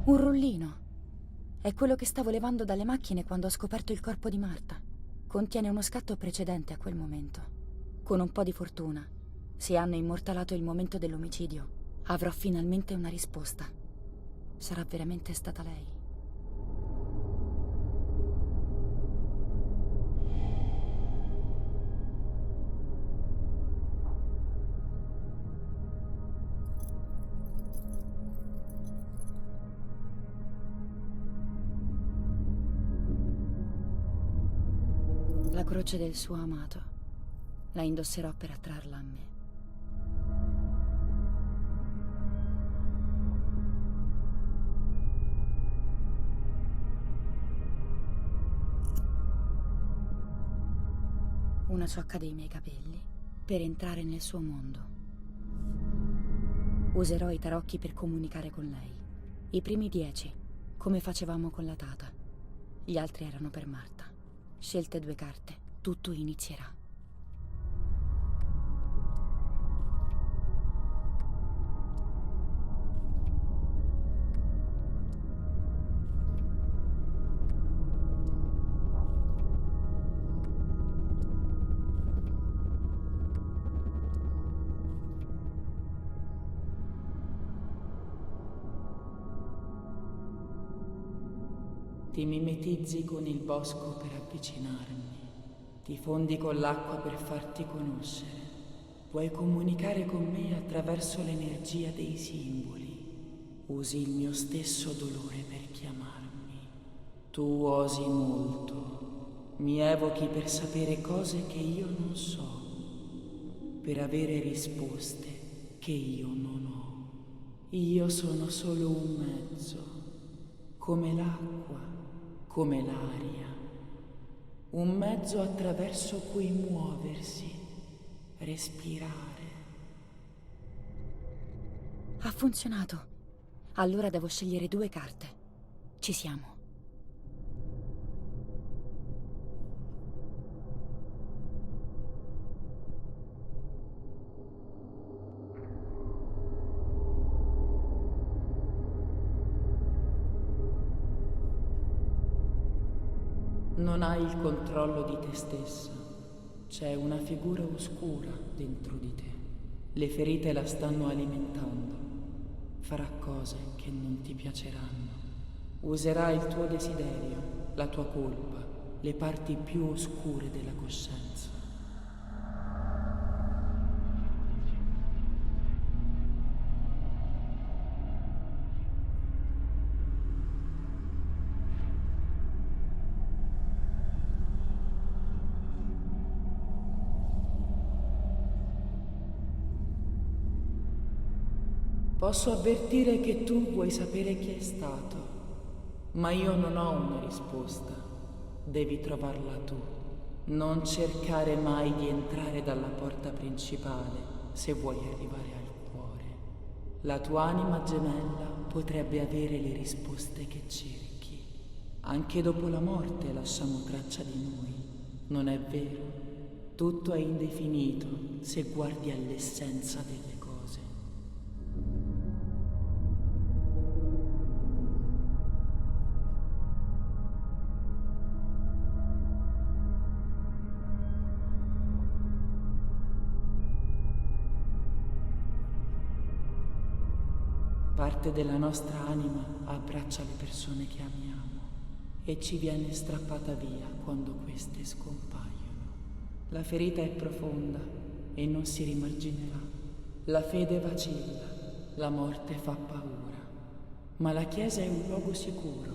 Un rullino. È quello che stavo levando dalle macchine quando ho scoperto il corpo di Marta. Contiene uno scatto precedente a quel momento. Con un po' di fortuna, se hanno immortalato il momento dell'omicidio, avrò finalmente una risposta. Sarà veramente stata lei. La croce del suo amato. La indosserò per attrarla a me. una ciocca dei miei capelli per entrare nel suo mondo. Userò i tarocchi per comunicare con lei. I primi 10, come facevamo con la Tata. Gli altri erano per Marta. Scelte 2 carte, tutto inizierà. Ti mimetizzi con il bosco per avvicinarmi, ti fondi con l'acqua per farti conoscere, puoi comunicare con me attraverso l'energia dei simboli, usi il mio stesso dolore per chiamarmi. Tu osi molto, mi evochi per sapere cose che io non so, per avere risposte che io non ho. Io sono solo un mezzo, come l'acqua, come l'aria, un mezzo attraverso cui muoversi, respirare. Ha funzionato. Allora devo scegliere 2 carte. Ci siamo. Non hai il controllo di te stessa. C'è una figura oscura dentro di te. Le ferite la stanno alimentando. Farà cose che non ti piaceranno. Userà il tuo desiderio, la tua colpa, le parti più oscure della coscienza. Posso avvertire che tu vuoi sapere chi è stato, ma io non ho una risposta. Devi trovarla tu. Non cercare mai di entrare dalla porta principale se vuoi arrivare al cuore. La tua anima gemella potrebbe avere le risposte che cerchi. Anche dopo la morte lasciamo traccia di noi, non è vero? Tutto è indefinito se guardi all'essenza delle cose. Parte della nostra anima abbraccia le persone che amiamo e ci viene strappata via quando queste scompaiono. La ferita è profonda e non si rimarginerà. La fede vacilla, la morte fa paura, ma la Chiesa è un luogo sicuro,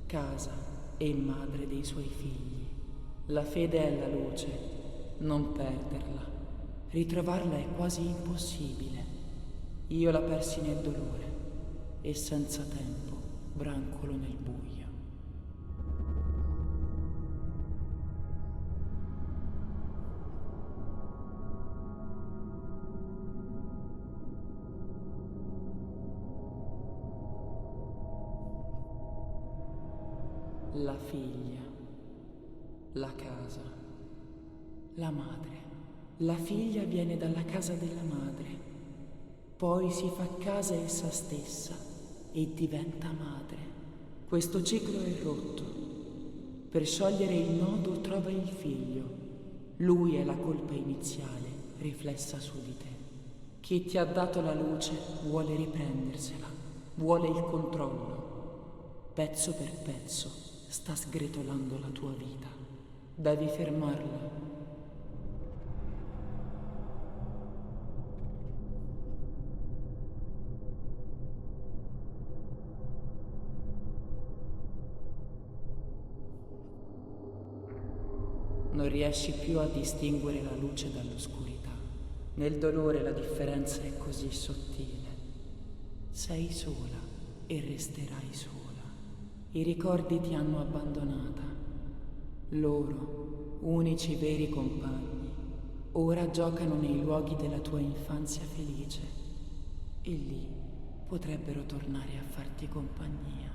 casa e madre dei suoi figli. La fede è la luce, non perderla. Ritrovarla è quasi impossibile. Io la persi nel dolore e senza tempo brancolo nel buio. La figlia, la casa, la madre. La figlia viene dalla casa della madre, poi si fa casa essa stessa e diventa madre. Questo ciclo è rotto. Per sciogliere il nodo trova il figlio. Lui è la colpa iniziale, riflessa su di te. Chi ti ha dato la luce vuole riprendersela, vuole il controllo. Pezzo per pezzo sta sgretolando la tua vita. Devi fermarla. Non riesci più a distinguere la luce dall'oscurità. Nel dolore la differenza è così sottile. Sei sola e resterai sola. I ricordi ti hanno abbandonata. Loro, unici veri compagni, ora giocano nei luoghi della tua infanzia felice e lì potrebbero tornare a farti compagnia.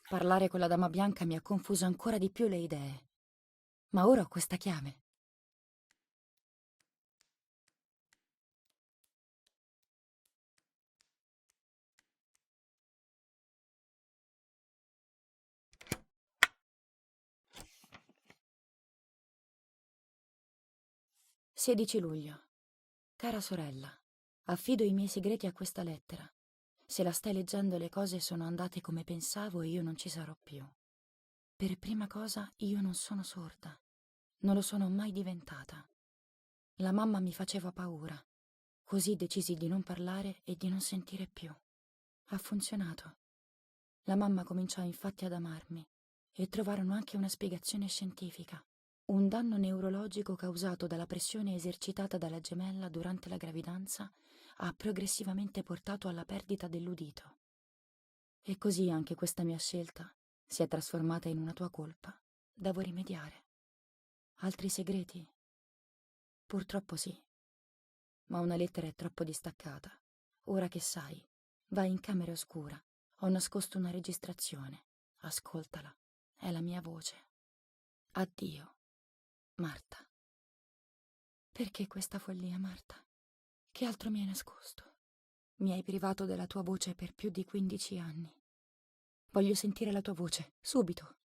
Parlare con la Dama Bianca mi ha confuso ancora di più le idee. Ma ora ho questa chiave. «16 luglio. Cara sorella, affido i miei segreti a questa lettera. Se la stai leggendo le cose sono andate come pensavo e io non ci sarò più. Per prima cosa, io non sono sorda. Non lo sono mai diventata. La mamma mi faceva paura. Così decisi di non parlare e di non sentire più. Ha funzionato. La mamma cominciò infatti ad amarmi e trovarono anche una spiegazione scientifica. Un danno neurologico causato dalla pressione esercitata dalla gemella durante la gravidanza ha progressivamente portato alla perdita dell'udito. E così anche questa mia scelta si è trasformata in una tua colpa. Devo rimediare. Altri segreti? Purtroppo sì. Ma una lettera è troppo distaccata. Ora che sai, vai in camera oscura. Ho nascosto una registrazione. Ascoltala. È la mia voce. Addio, Marta. Perché questa follia, Marta? Che altro mi hai nascosto? Mi hai privato della tua voce per più di 15 anni. Voglio sentire la tua voce, subito.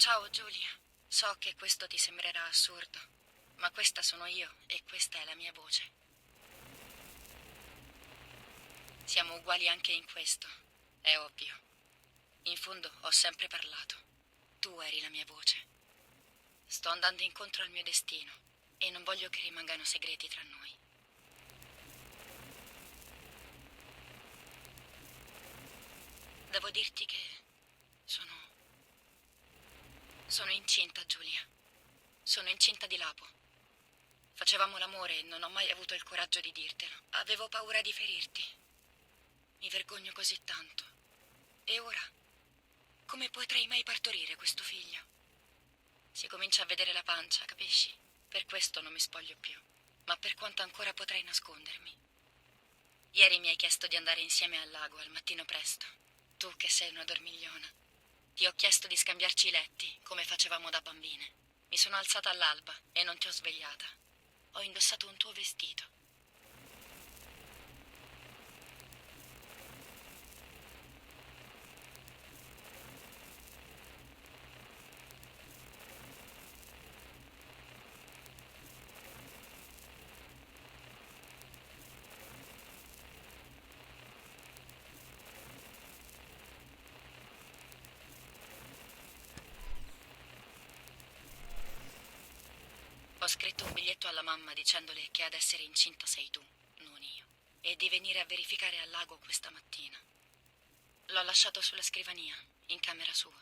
Ciao Giulia, so che questo ti sembrerà assurdo, ma questa sono io e questa è la mia voce. Siamo uguali anche in questo, è ovvio. In fondo ho sempre parlato. Tu eri la mia voce. Sto andando incontro al mio destino e non voglio che rimangano segreti tra noi. Devo dirti che sono incinta, Giulia. Sono incinta di Lapo. Facevamo l'amore e non ho mai avuto il coraggio di dirtelo. Avevo paura di ferirti. Mi vergogno così tanto. E ora? Come potrei mai partorire questo figlio? Si comincia a vedere la pancia, capisci? Per questo non mi spoglio più. Ma per quanto ancora potrei nascondermi. Ieri mi hai chiesto di andare insieme al lago al mattino presto. Tu che sei una dormigliona. Ti ho chiesto di scambiarci i letti, come facevamo da bambine. Mi sono alzata all'alba e non ti ho svegliata. Ho indossato un tuo vestito. Ho scritto un biglietto alla mamma dicendole che ad essere incinta sei tu, non io, e di venire a verificare al lago questa mattina. L'ho lasciato sulla scrivania, in camera sua.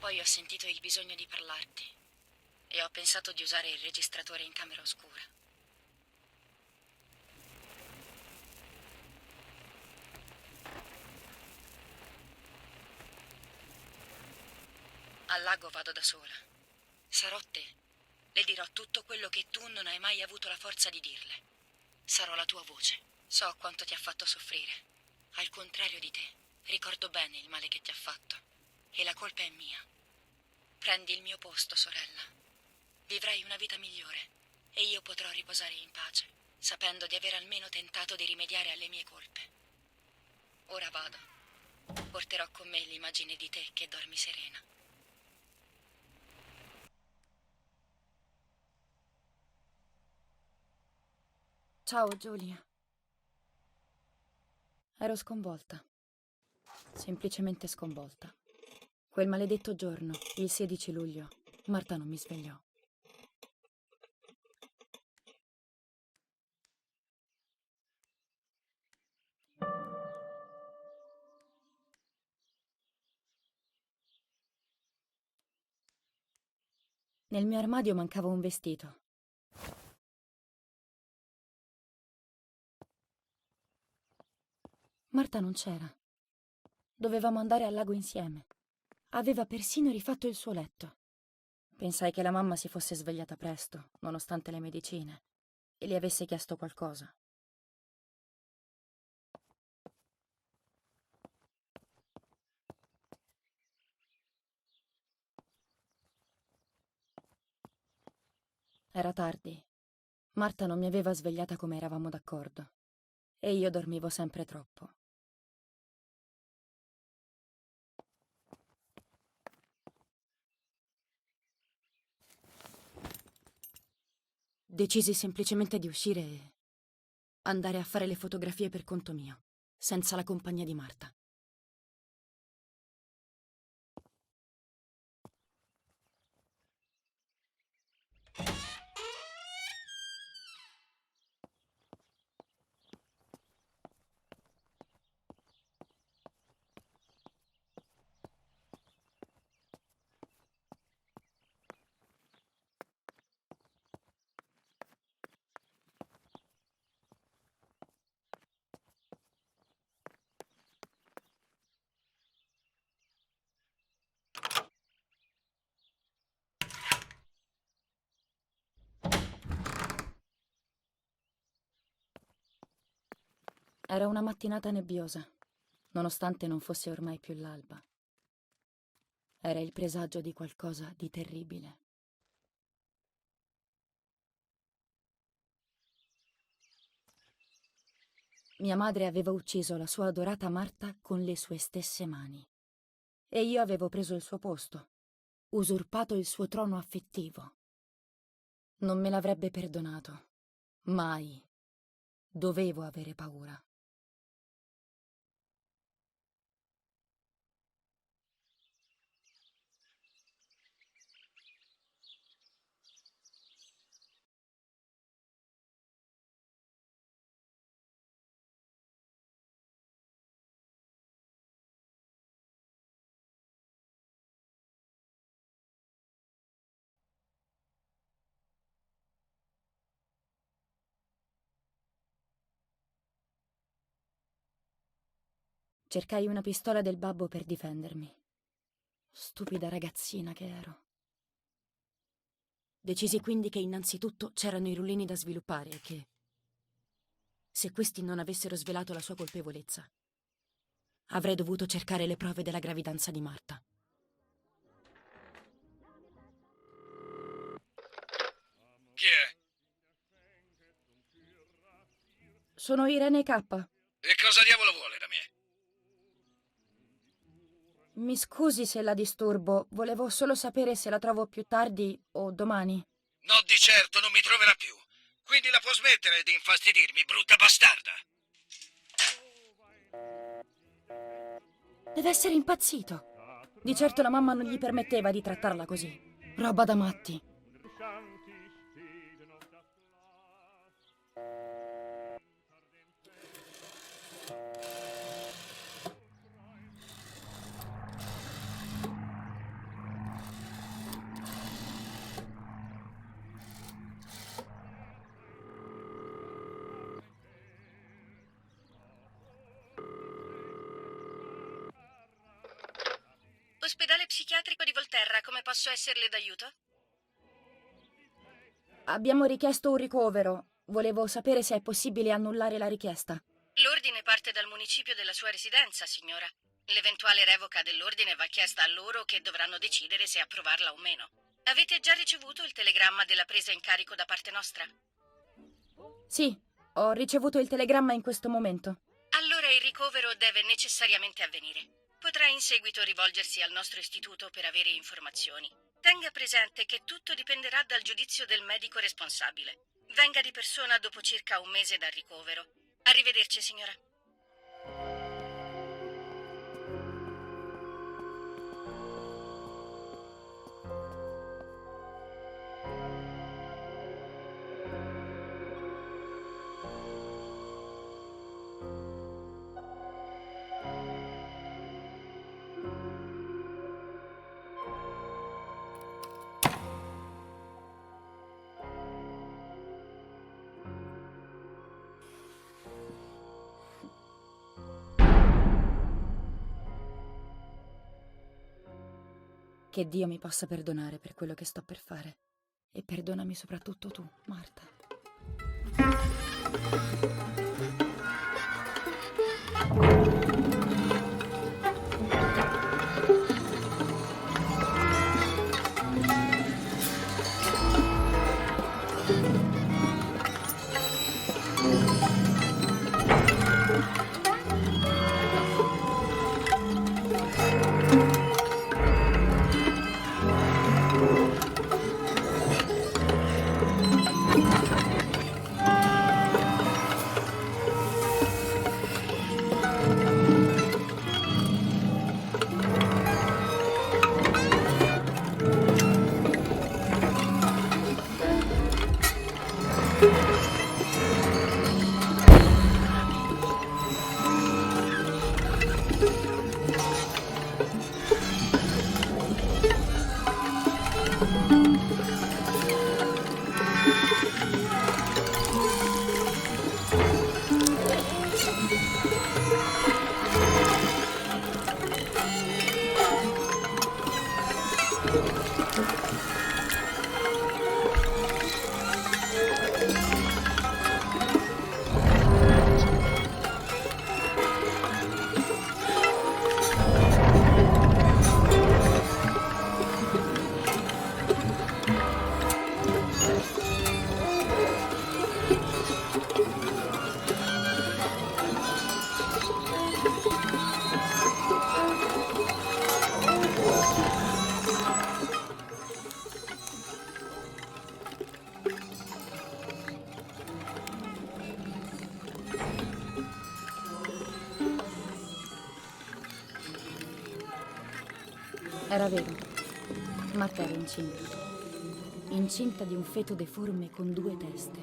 Poi ho sentito il bisogno di parlarti e ho pensato di usare il registratore in camera oscura. Al lago vado da sola. Sarò te. Le dirò tutto quello che tu non hai mai avuto la forza di dirle. Sarò la tua voce. So quanto ti ha fatto soffrire. Al contrario di te, ricordo bene il male che ti ha fatto. E la colpa è mia. Prendi il mio posto, sorella. Vivrai una vita migliore e io potrò riposare in pace, sapendo di aver almeno tentato di rimediare alle mie colpe. Ora vado. Porterò con me l'immagine di te che dormi serena. Ciao, Giulia. Ero sconvolta. Semplicemente sconvolta. Quel maledetto giorno, il 16 luglio, Marta non mi svegliò. Nel mio armadio mancava un vestito. Marta non c'era. Dovevamo andare al lago insieme. Aveva persino rifatto il suo letto. Pensai che la mamma si fosse svegliata presto, nonostante le medicine, e le avesse chiesto qualcosa. Era tardi. Marta non mi aveva svegliata come eravamo d'accordo. E io dormivo sempre troppo. Decisi semplicemente di uscire e andare a fare le fotografie per conto mio, senza la compagnia di Marta. Era una mattinata nebbiosa, nonostante non fosse ormai più l'alba. Era il presagio di qualcosa di terribile. Mia madre aveva ucciso la sua adorata Marta con le sue stesse mani. E io avevo preso il suo posto, usurpato il suo trono affettivo. Non me l'avrebbe perdonato. Mai. Dovevo avere paura. Cercai una pistola del babbo per difendermi. Stupida ragazzina che ero. Decisi quindi che innanzitutto c'erano i rullini da sviluppare e che, se questi non avessero svelato la sua colpevolezza, avrei dovuto cercare le prove della gravidanza di Marta. Chi è? Sono Irene K. E cosa diavolo vuole da me? Mi scusi se la disturbo, volevo solo sapere se la trovo più tardi o domani. No, di certo, non mi troverà più. Quindi la può smettere di infastidirmi, brutta bastarda. Deve essere impazzito. Di certo la mamma non gli permetteva di trattarla così. Roba da matti. Ospedale psichiatrico di Volterra, come posso esserle d'aiuto? Abbiamo richiesto un ricovero. Volevo sapere se è possibile annullare la richiesta. L'ordine parte dal municipio della sua residenza, signora. L'eventuale revoca dell'ordine va chiesta a loro, che dovranno decidere se approvarla o meno. Avete già ricevuto il telegramma della presa in carico da parte nostra? Sì, ho ricevuto il telegramma in questo momento. Allora il ricovero deve necessariamente avvenire. Potrà in seguito rivolgersi al nostro istituto per avere informazioni. Tenga presente che tutto dipenderà dal giudizio del medico responsabile. Venga di persona dopo circa un mese dal ricovero. Arrivederci, signora. Che Dio mi possa perdonare per quello che sto per fare. E perdonami soprattutto tu, Marta. Era vero. Marta era incinta. Incinta di un feto deforme con 2 teste.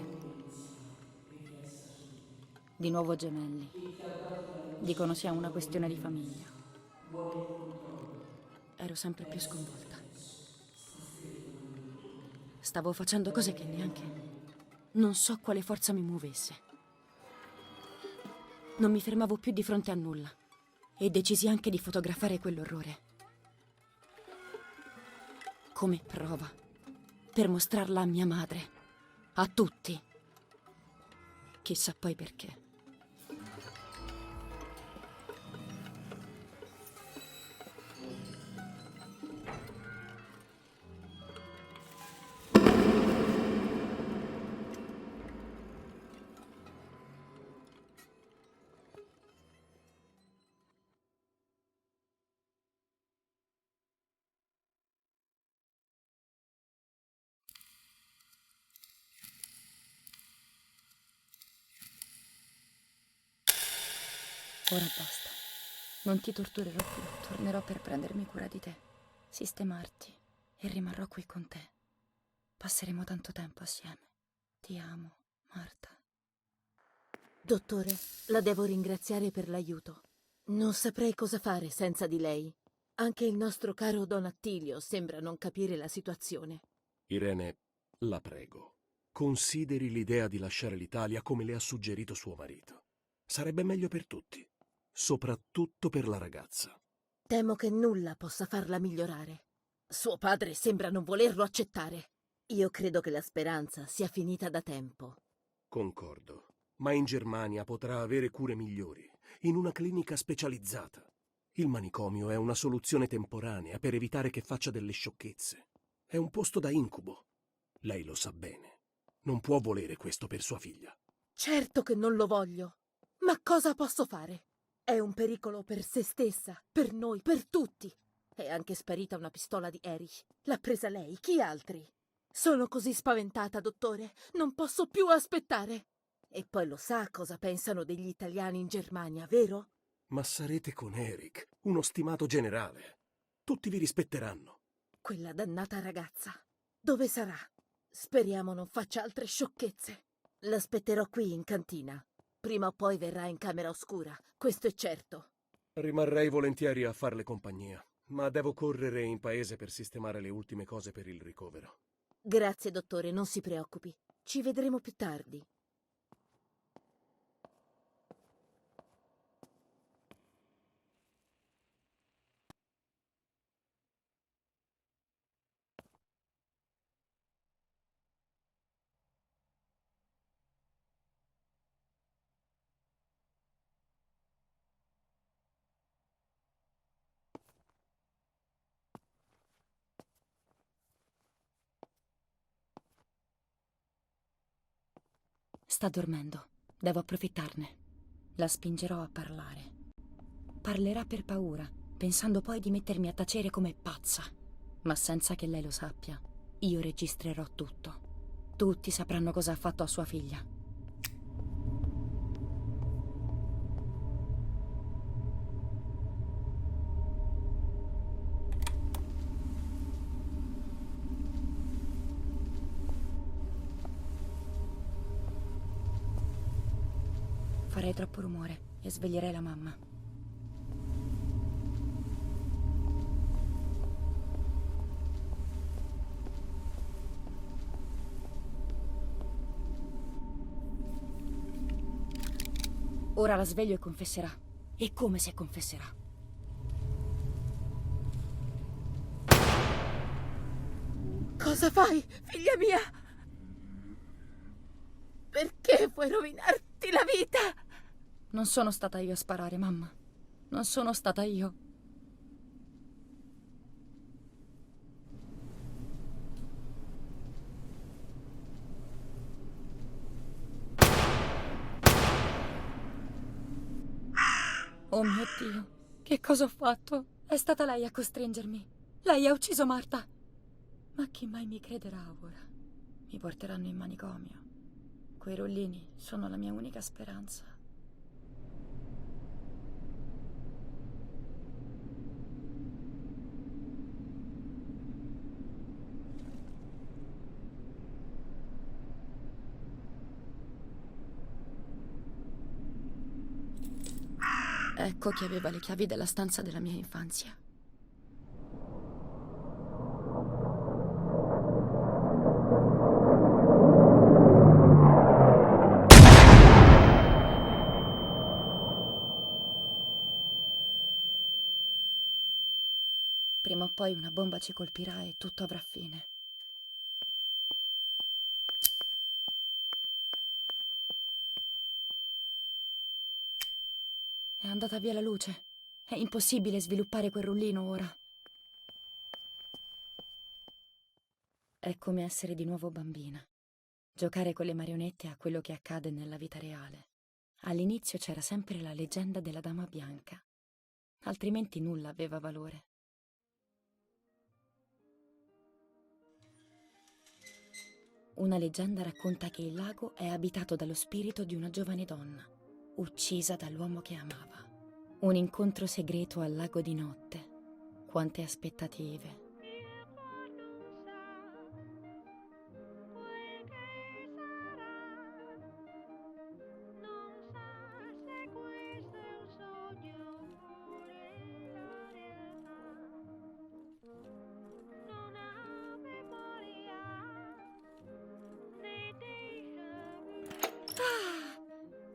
Di nuovo gemelli. Dicono sia una questione di famiglia. Ero sempre più sconvolta. Stavo facendo cose che neanche... Non so quale forza mi muovesse. Non mi fermavo più di fronte a nulla. e decisi anche di fotografare quell'orrore. Come prova, per mostrarla a mia madre, a tutti. Chissà poi perché. Ora basta. Non ti torturerò più. Tornerò per prendermi cura di te, sistemarti e rimarrò qui con te. Passeremo tanto tempo assieme. Ti amo, Marta. Dottore, la devo ringraziare per l'aiuto. Non saprei cosa fare senza di lei. Anche il nostro caro Don Attilio sembra non capire la situazione. Irene, la prego, consideri l'idea di lasciare l'Italia come le ha suggerito suo marito. Sarebbe meglio per tutti, soprattutto per la ragazza. Temo che nulla possa farla migliorare. Suo padre sembra non volerlo accettare. Io credo che la speranza sia finita da tempo. Concordo, ma in Germania potrà avere cure migliori, in una clinica specializzata. Il manicomio è una soluzione temporanea per evitare che faccia delle sciocchezze. È un posto da incubo. Lei lo sa bene. Non può volere questo per sua figlia. Certo che non lo voglio. Ma cosa posso fare? È un pericolo per se stessa, per noi, per tutti. È anche sparita una pistola di Erich. L'ha presa lei, chi altri? Sono così spaventata, dottore. Non posso più aspettare. E poi lo sa cosa pensano degli italiani in Germania, vero? Ma sarete con Erich, uno stimato generale. Tutti vi rispetteranno. Quella dannata ragazza. Dove sarà? Speriamo non faccia altre sciocchezze. L'aspetterò qui in cantina. Prima o poi verrà in camera oscura, questo è certo. Rimarrei volentieri a farle compagnia, ma devo correre in paese per sistemare le ultime cose per il ricovero. Grazie, dottore, non si preoccupi. Ci vedremo più tardi. Sta dormendo. Devo approfittarne. La spingerò a parlare. Parlerà per paura, pensando poi di mettermi a tacere come pazza. Ma senza che lei lo sappia, io registrerò tutto. Tutti sapranno cosa ha fatto a sua figlia. Farei troppo rumore e sveglierei la mamma. Ora la sveglio e confesserà. E come se confesserà? Cosa fai, figlia mia? Perché vuoi rovinarti la vita? Non sono stata io a sparare, mamma. Non sono stata io. Oh mio Dio, che cosa ho fatto? È stata lei a costringermi. Lei ha ucciso Marta. Ma chi mai mi crederà ora? Mi porteranno in manicomio. Quei rollini sono la mia unica speranza. Ecco chi aveva le chiavi della stanza della mia infanzia. prima o poi una bomba ci colpirà e tutto avrà fine. È andata via la luce. È impossibile sviluppare quel rullino ora. È come essere di nuovo bambina. Giocare con le marionette a quello che accade nella vita reale. All'inizio c'era sempre la leggenda della Dama Bianca. Altrimenti nulla aveva valore. Una leggenda racconta che il lago è abitato dallo spirito di una giovane donna, uccisa dall'uomo che amava. Un incontro segreto al lago di notte. Quante aspettative.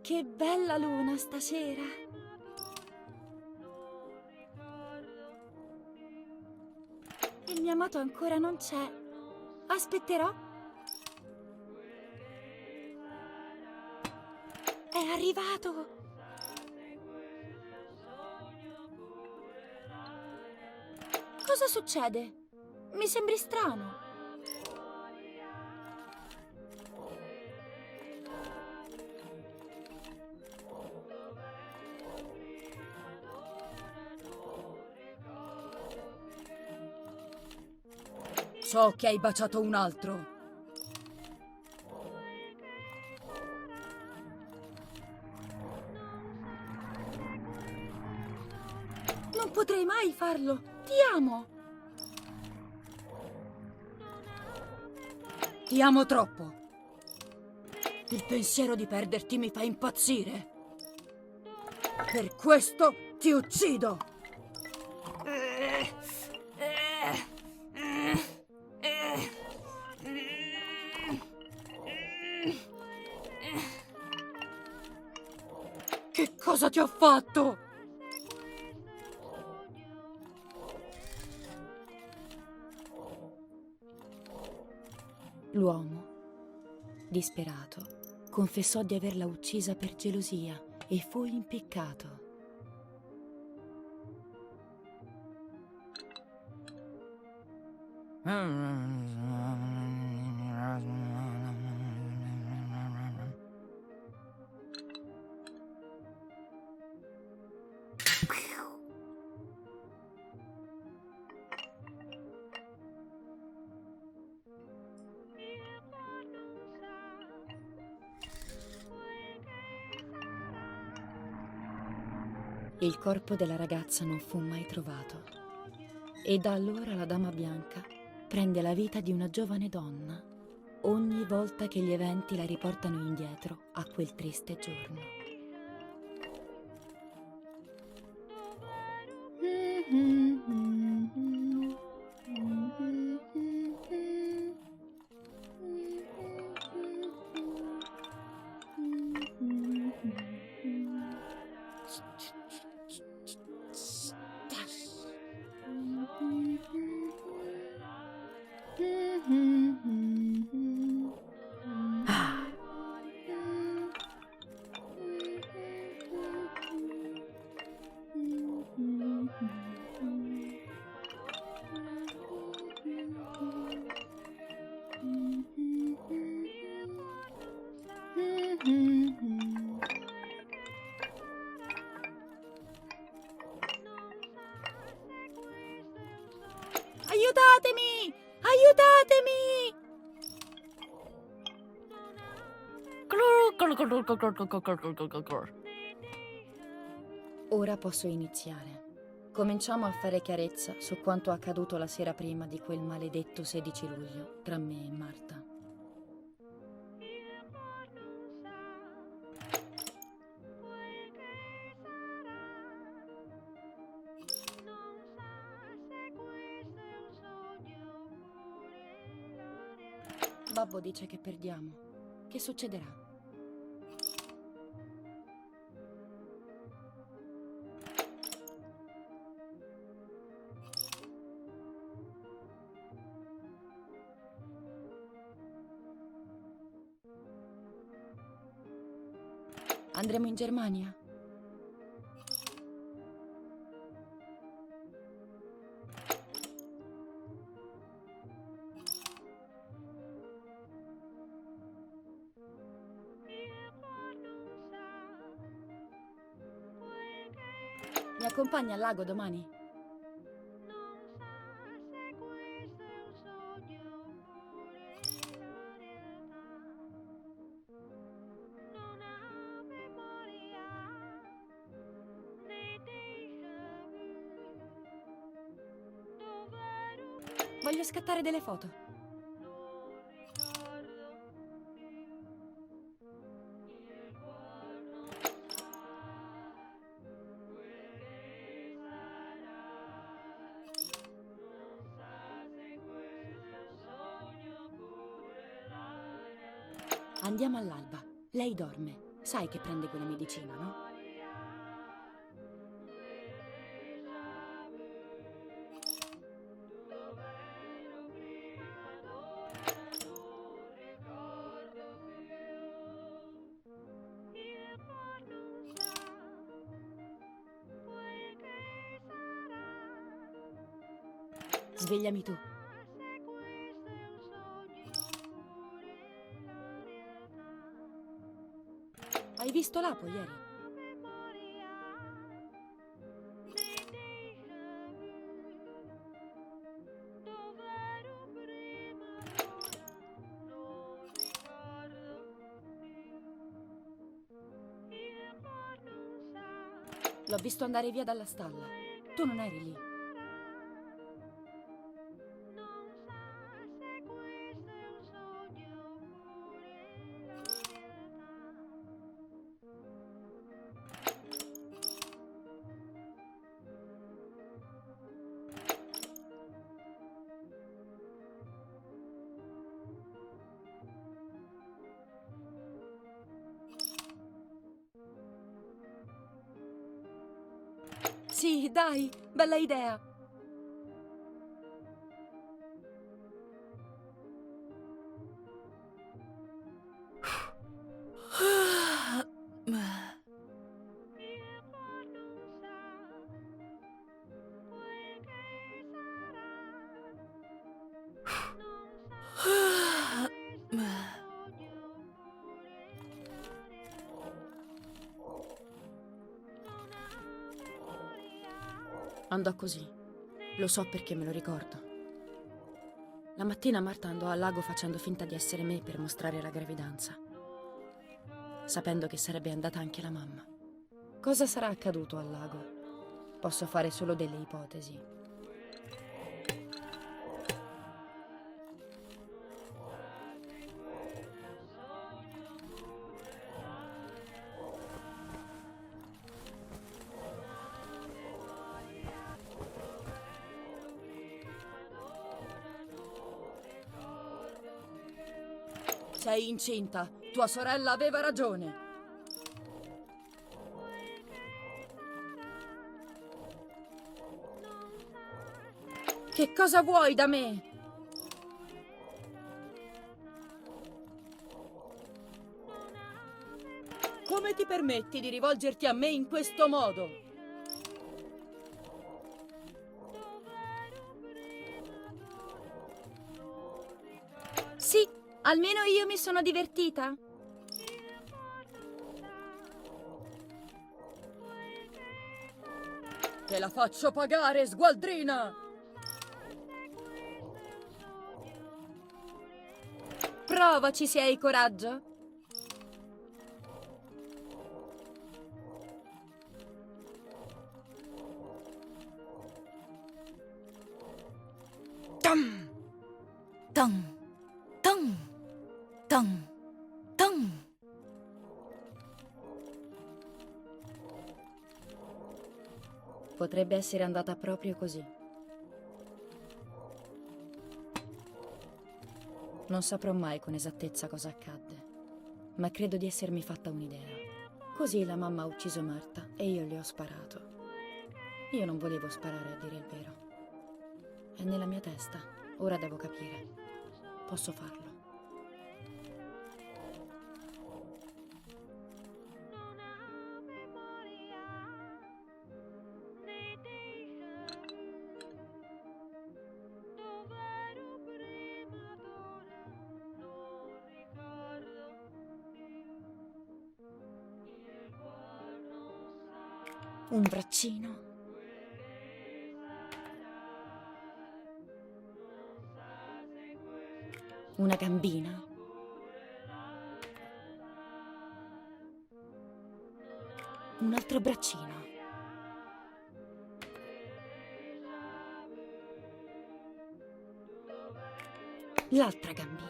Che bella luna stasera! Il mio amato ancora non c'è. Aspetterò. È arrivato! Cosa succede? Mi sembri strano. So che hai baciato un altro. Non potrei mai farlo. Ti amo. Ti amo troppo. Il pensiero di perderti mi fa impazzire. Per questo ti uccido. Che cosa ti ho fatto? L'uomo, disperato, confessò di averla uccisa per gelosia e fu impiccato. Il corpo della ragazza non fu mai trovato e da allora la Dama Bianca prende la vita di una giovane donna ogni volta che gli eventi la riportano indietro a quel triste giorno. Aiutatemi! Aiutatemi! Ora posso iniziare. Cominciamo a fare chiarezza su quanto accaduto la sera prima di quel maledetto 16 luglio tra me e Marta. Babbo dice che perdiamo. Che succederà? Andremo in Germania? Mi accompagni al lago domani? Voglio scattare delle foto. Andiamo all'alba. Lei dorme. Sai che prende quella medicina, no? Svegliami tu. Hai visto l'Apo ieri? L'ho visto andare via dalla stalla. Tu non eri lì. Sì, dai, bella idea. Andò così. Lo so perché me lo ricordo. La mattina Marta andò al lago facendo finta di essere me per mostrare la gravidanza, sapendo che sarebbe andata anche la mamma. Cosa sarà accaduto al lago? Posso fare solo delle ipotesi. Sei incinta. Tua sorella aveva ragione. Che cosa vuoi da me? Come ti permetti di rivolgerti a me in questo modo? Sì. Almeno io mi sono divertita. Te la faccio pagare, sgualdrina! Provaci se hai coraggio. Tam! Tam! Tam! Tom, Tom. Potrebbe essere andata proprio così. Non saprò mai con esattezza cosa accadde, ma credo di essermi fatta un'idea. Così la mamma ha ucciso Marta e io le ho sparato. Io non volevo sparare, a dire il vero. È nella mia testa. Ora devo capire. Posso farlo. Un braccino. Una gambina. Un altro braccino. L'altra gambina.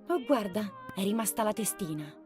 Oh, guarda, è rimasta la testina.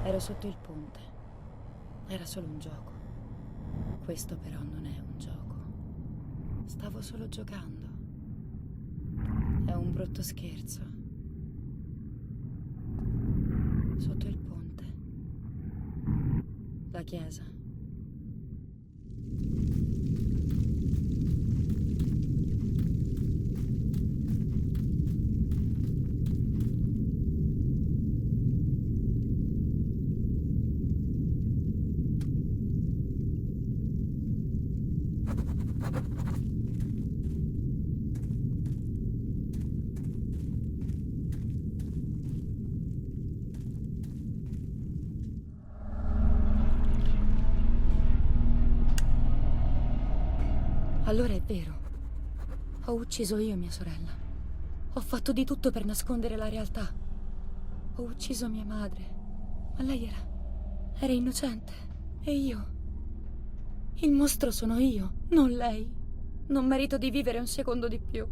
Ero sotto il ponte. Era solo un gioco. Questo però non è un gioco. Stavo solo giocando. È un brutto scherzo. Sotto il ponte. La chiesa. Allora è vero. Ho ucciso io mia sorella. Ho fatto di tutto per nascondere la realtà. Ho ucciso mia madre. Ma lei era innocente. E io? Il mostro sono io, non lei. Non merito di vivere un secondo di più.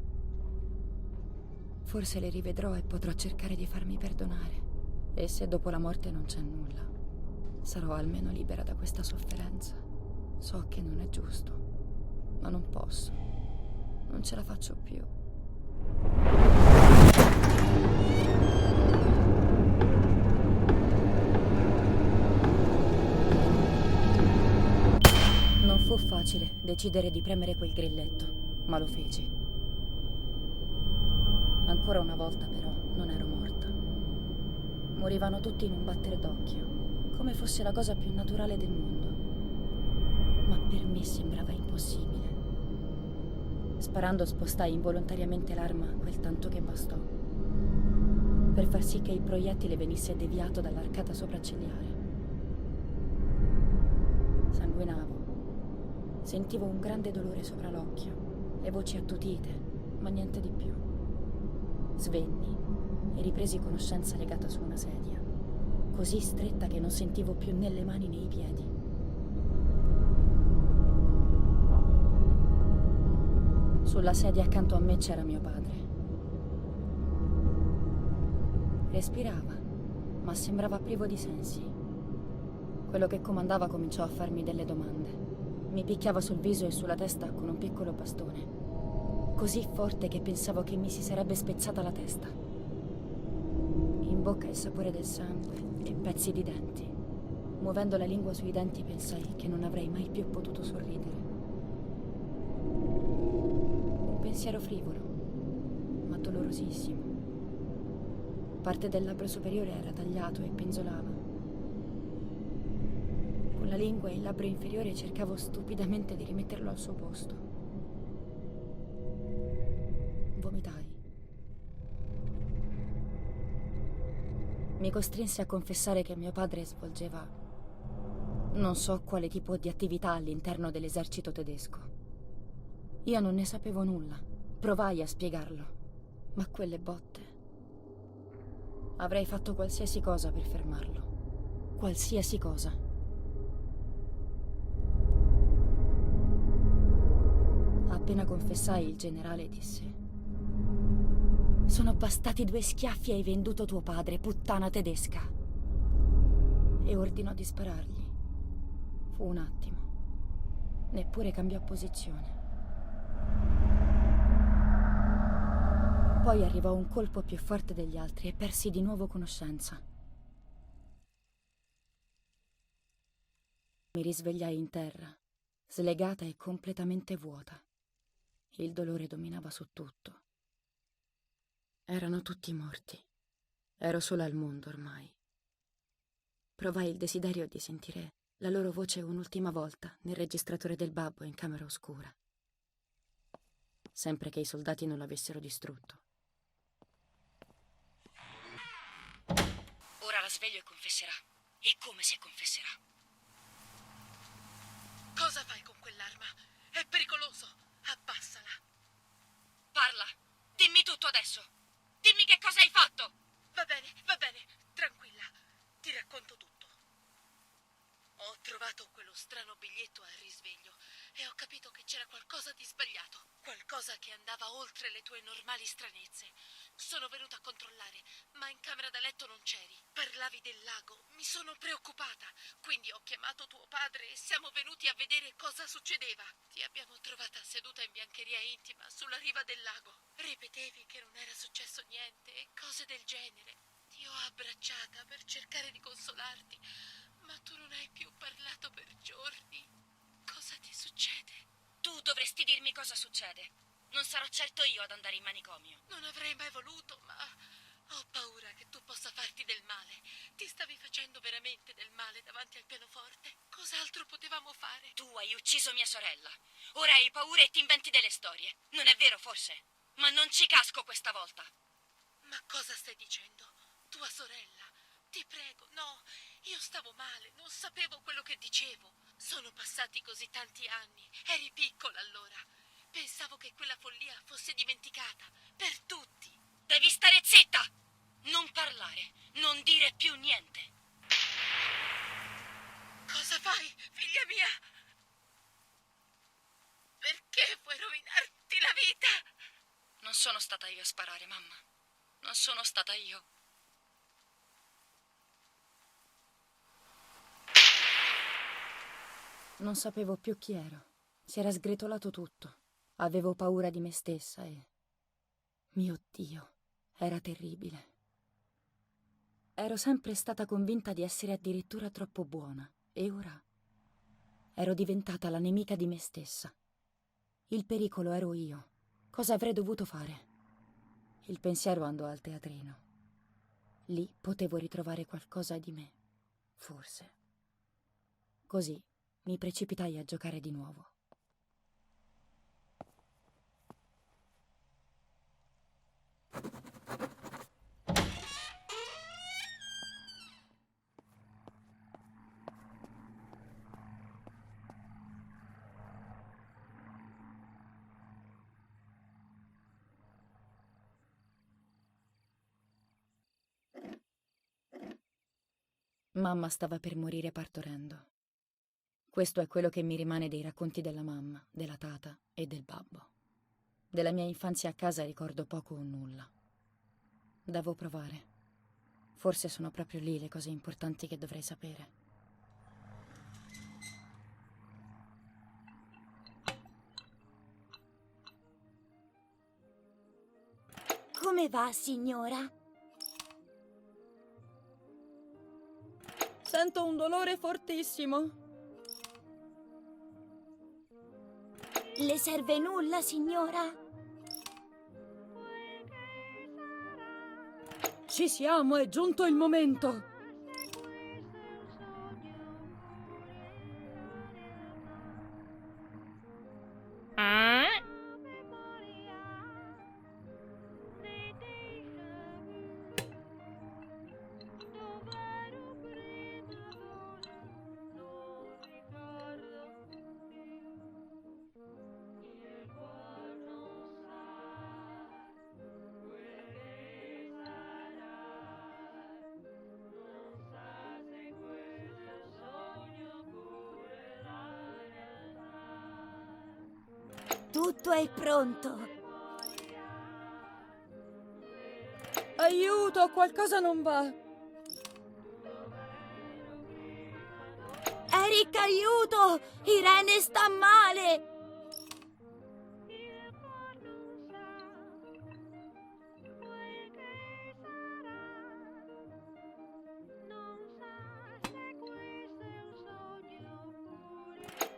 Forse le rivedrò e potrò cercare di farmi perdonare. E se dopo la morte non c'è nulla, sarò almeno libera da questa sofferenza. So che non è giusto. Ma non posso. Non ce la faccio più. Non fu facile decidere di premere quel grilletto, ma lo feci. Ancora una volta però non ero morta. Morivano tutti in un battere d'occhio, come fosse la cosa più naturale del mondo. Ma per me sembrava impossibile. Sparando spostai involontariamente l'arma quel tanto che bastò, per far sì che il proiettile venisse deviato dall'arcata sopraccigliare. Sanguinavo. Sentivo un grande dolore sopra l'occhio, le voci attutite, ma niente di più. Svenni e ripresi conoscenza legata su una sedia, così stretta che non sentivo più né le mani né i piedi. Sulla sedia accanto a me c'era mio padre. Respirava, ma sembrava privo di sensi. Quello che comandava cominciò a farmi delle domande. Mi picchiava sul viso e sulla testa con un piccolo bastone, così forte che pensavo che mi si sarebbe spezzata la testa. In bocca il sapore del sangue e pezzi di denti. Muovendo la lingua sui denti pensai che non avrei mai più potuto sorridere. Pensiero frivolo, ma dolorosissimo. Parte del labbro superiore era tagliato e penzolava. Con la lingua e il labbro inferiore cercavo stupidamente di rimetterlo al suo posto. Vomitai. mi costrinse a confessare che mio padre svolgeva non so quale tipo di attività all'interno dell'esercito tedesco. Io non ne sapevo nulla. Provai a spiegarlo, ma quelle botte... Avrei fatto qualsiasi cosa per fermarlo. Qualsiasi cosa. Appena confessai, il generale disse: sono bastati 2 schiaffi e hai venduto tuo padre, puttana tedesca. E ordinò di sparargli. Fu un attimo. Neppure cambiò posizione. Poi arrivò un colpo più forte degli altri e persi di nuovo conoscenza. Mi risvegliai in terra, slegata e completamente vuota. Il dolore dominava su tutto. Erano tutti morti. Ero sola al mondo ormai. Provai il desiderio di sentire la loro voce un'ultima volta nel registratore del babbo in camera oscura. Sempre che i soldati non l'avessero distrutto. Ora la sveglio e confesserà. E come se confesserà. Cosa fai con quell'arma? È pericoloso. Abbassala. Parla. Dimmi tutto adesso. Dimmi che cosa hai fatto. Va bene, tranquilla. Ti racconto tutto. Ho trovato quello strano biglietto al risveglio e ho capito che c'era qualcosa di sbagliato. Qualcosa che andava oltre le tue normali stranezze. Sono venuta a controllare, ma in camera da letto non c'eri. Parlavi del lago, mi sono preoccupata. Quindi ho chiamato tuo padre e siamo venuti a vedere cosa succedeva. Ti abbiamo trovata seduta in biancheria intima sulla riva del lago. Ripetevi che non era successo niente e cose del genere. Ti ho abbracciata per cercare di consolarti, ma tu non hai più parlato per giorni. Cosa ti succede? Tu dovresti dirmi cosa succede. Non sarò certo io ad andare in manicomio. Non avrei mai voluto, ma ho paura che tu possa farti del male. Ti stavi facendo veramente del male davanti al pianoforte. Cos'altro potevamo fare? Tu hai ucciso mia sorella. Ora hai paura e ti inventi delle storie. Non è vero, forse? Ma non ci casco questa volta. Ma cosa stai dicendo? Tua sorella? Ti prego, no. Io stavo male, non sapevo quello che dicevo. Sono passati così tanti anni. Eri piccola allora. Pensavo che quella follia fosse dimenticata. Per tutti. Devi stare zitta! Non parlare. Non dire più niente. Cosa fai, figlia mia? Perché vuoi rovinarti la vita? Non sono stata io a sparare, mamma. Non sono stata io. Non sapevo più chi ero. Si era sgretolato tutto. Avevo paura di me stessa e... Mio Dio, era terribile. Ero sempre stata convinta di essere addirittura troppo buona e ora ero diventata la nemica di me stessa. Il pericolo ero io. Cosa avrei dovuto fare? Il pensiero andò al teatrino. Lì potevo ritrovare qualcosa di me, forse. Così mi precipitai a giocare di nuovo. Mamma stava per morire partorendo. Questo è quello che mi rimane dei racconti della mamma, della tata e del babbo. Della mia infanzia a casa ricordo poco o nulla. Devo provare. Forse sono proprio lì le cose importanti che dovrei sapere. Come va, signora? Sento un dolore fortissimo. Le serve nulla, signora? Ci siamo, è giunto il momento. Tutto è pronto. Aiuto, qualcosa non va. Eric, aiuto! Irene sta male!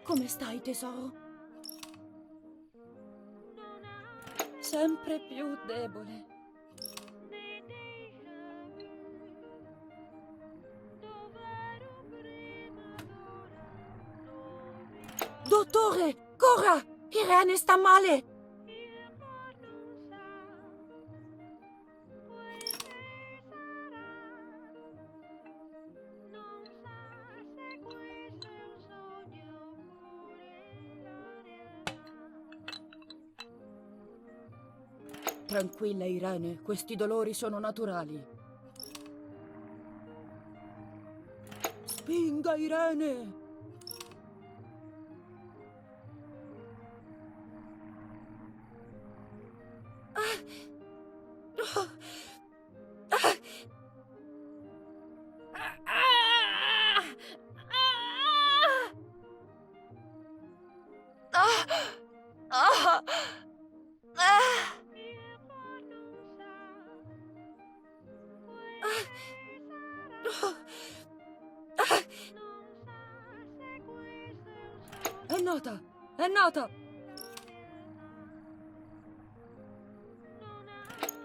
Come stai, tesoro? Sempre più debole. Dottore, corra! Irene sta male! Tranquilla, Irene, questi dolori sono naturali. Spinga, Irene! È nata! È nata!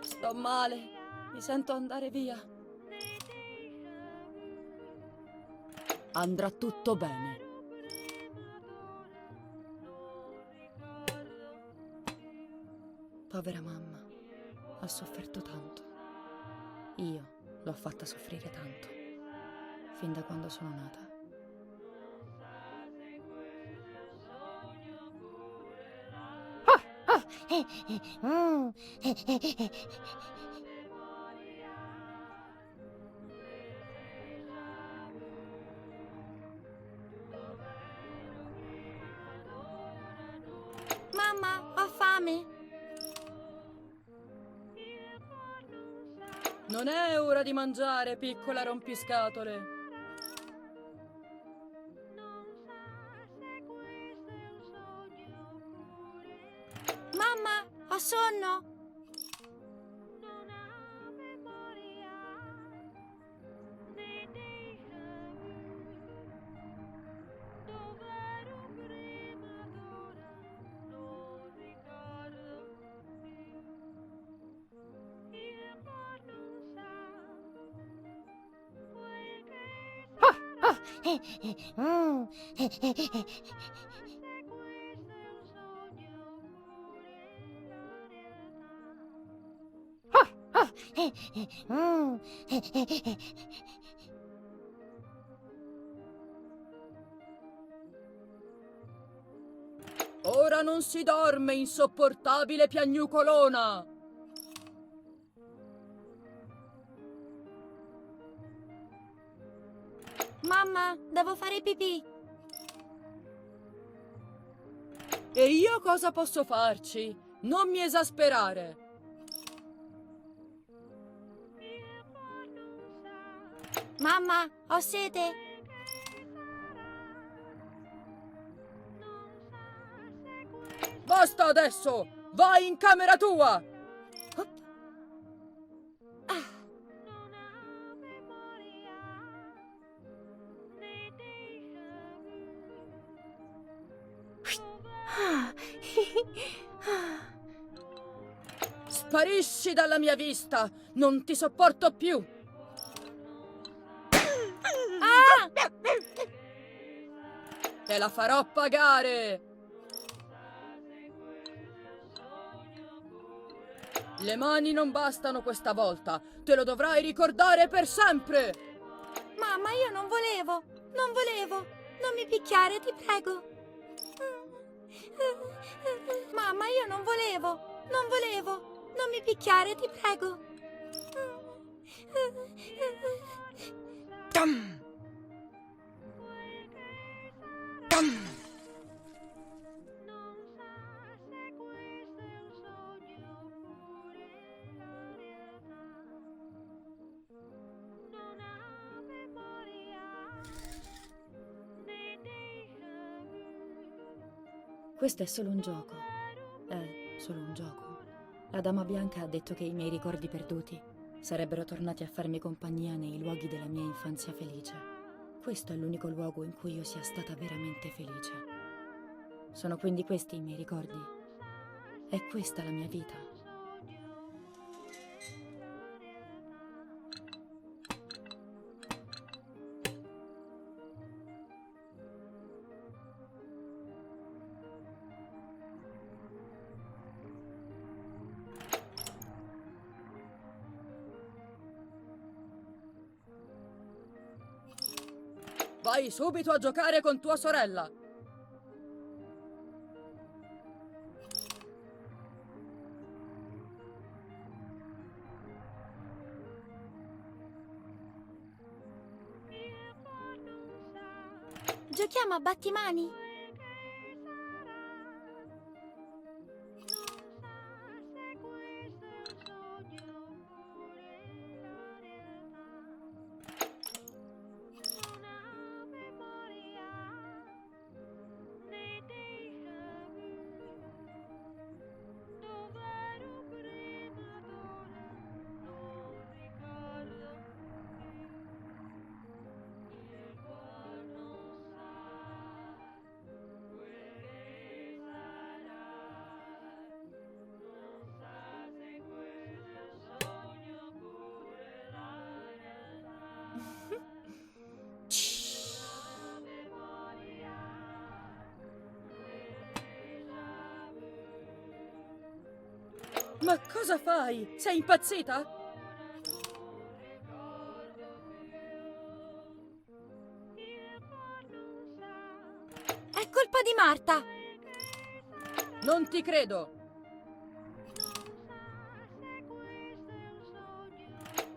Sto male. Mi sento andare via. Andrà tutto bene. Povera mamma, ha sofferto tanto. Io l'ho fatta soffrire tanto, fin da quando sono nata. Mamma, ho fame. Non è ora di mangiare, piccola rompiscatole. Mamma, ho sonno. Ora non si dorme, insopportabile piagnucolona! Mamma, devo fare pipì. E io cosa posso farci? Non mi esasperare! Mamma, ho sete. Basta adesso! Vai in camera tua! Sparisci dalla mia vista! Non ti sopporto più! Te la farò pagare! Le mani non bastano questa volta! Te lo dovrai ricordare per sempre! Mamma, io non volevo. Non volevo. Non mi picchiare, ti prego. Mamma, io non volevo. Non volevo. Non mi picchiare, ti prego. Tam! Tam! Questo è solo un gioco. È solo un gioco. La Dama Bianca ha detto che i miei ricordi perduti sarebbero tornati a farmi compagnia nei luoghi della mia infanzia felice. Questo è l'unico luogo in cui io sia stata veramente felice. Sono quindi questi i miei ricordi. È questa la mia vita. Vai subito a giocare con tua sorella! Giochiamo a battimani? Ma cosa fai? Sei impazzita? È colpa di Marta! Non ti credo!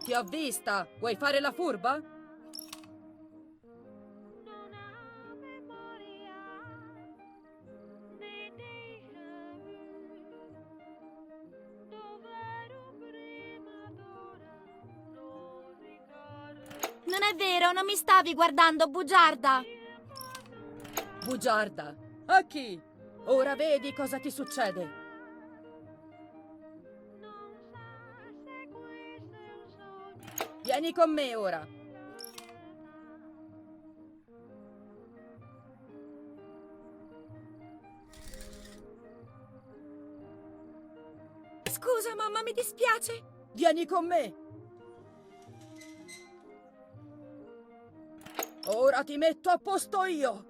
Ti ho vista! Vuoi fare la furba? Non è vero, non mi stavi guardando, bugiarda! Bugiarda! A chi? Ora vedi cosa ti succede! Vieni con me ora! Scusa, mamma, mi dispiace! Vieni con me! Ora ti metto a posto io!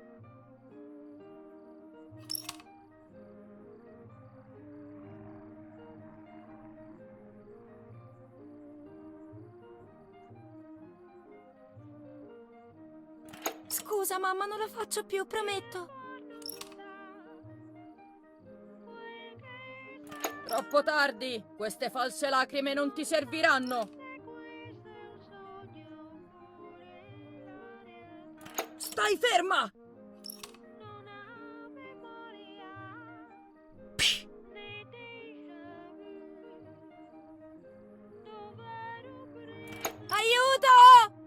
Scusa, mamma, non lo faccio più, prometto. Troppo tardi! Queste false lacrime non ti serviranno! Stai ferma! Aiuto!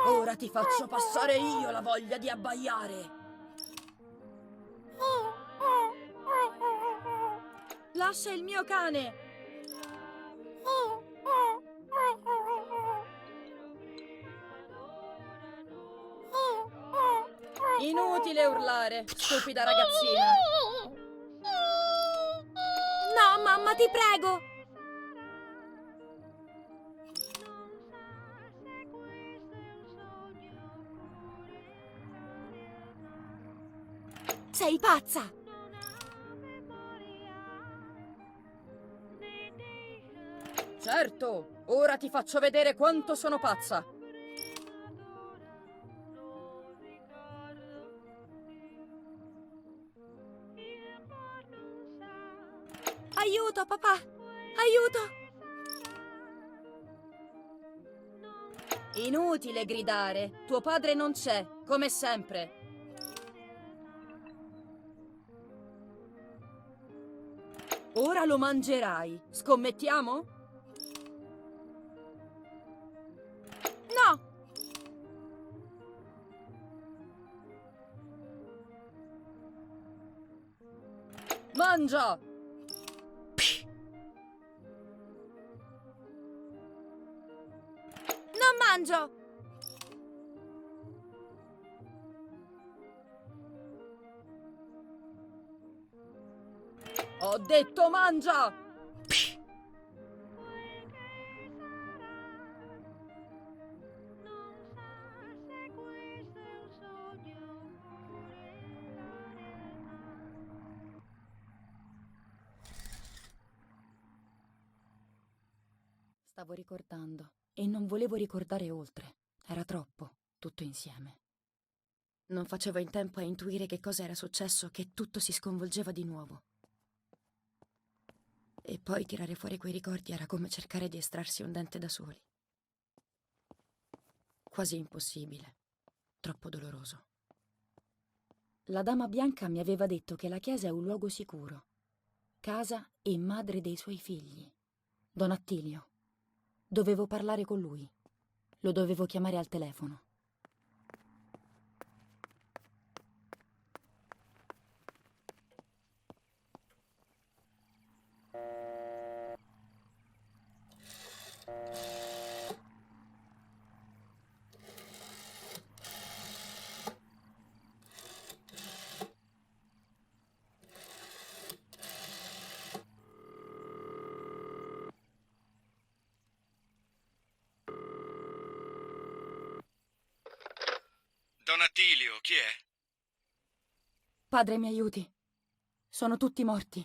Ora ti faccio passare io la voglia di abbaiare! Lascia il mio cane! Inutile urlare, stupida ragazzina! No, mamma, ti prego! Sei pazza! Certo, ora ti faccio vedere quanto sono pazza! Aiuto, papà! Aiuto! Inutile gridare, tuo padre non c'è, come sempre. Ora lo mangerai. Scommettiamo? No! Mangia! Non mangio! Ho detto mangia! Stavo ricordando e non volevo ricordare oltre. Era troppo, tutto insieme. Non facevo in tempo a intuire che cosa era successo, che tutto si sconvolgeva di nuovo. E poi tirare fuori quei ricordi era come cercare di estrarsi un dente da soli. Quasi impossibile, troppo doloroso. La dama bianca mi aveva detto che la chiesa è un luogo sicuro, casa e madre dei suoi figli. Don Attilio. Dovevo parlare con lui. Lo dovevo chiamare al telefono. Don Attilio, chi è? Padre, mi aiuti. Sono tutti morti.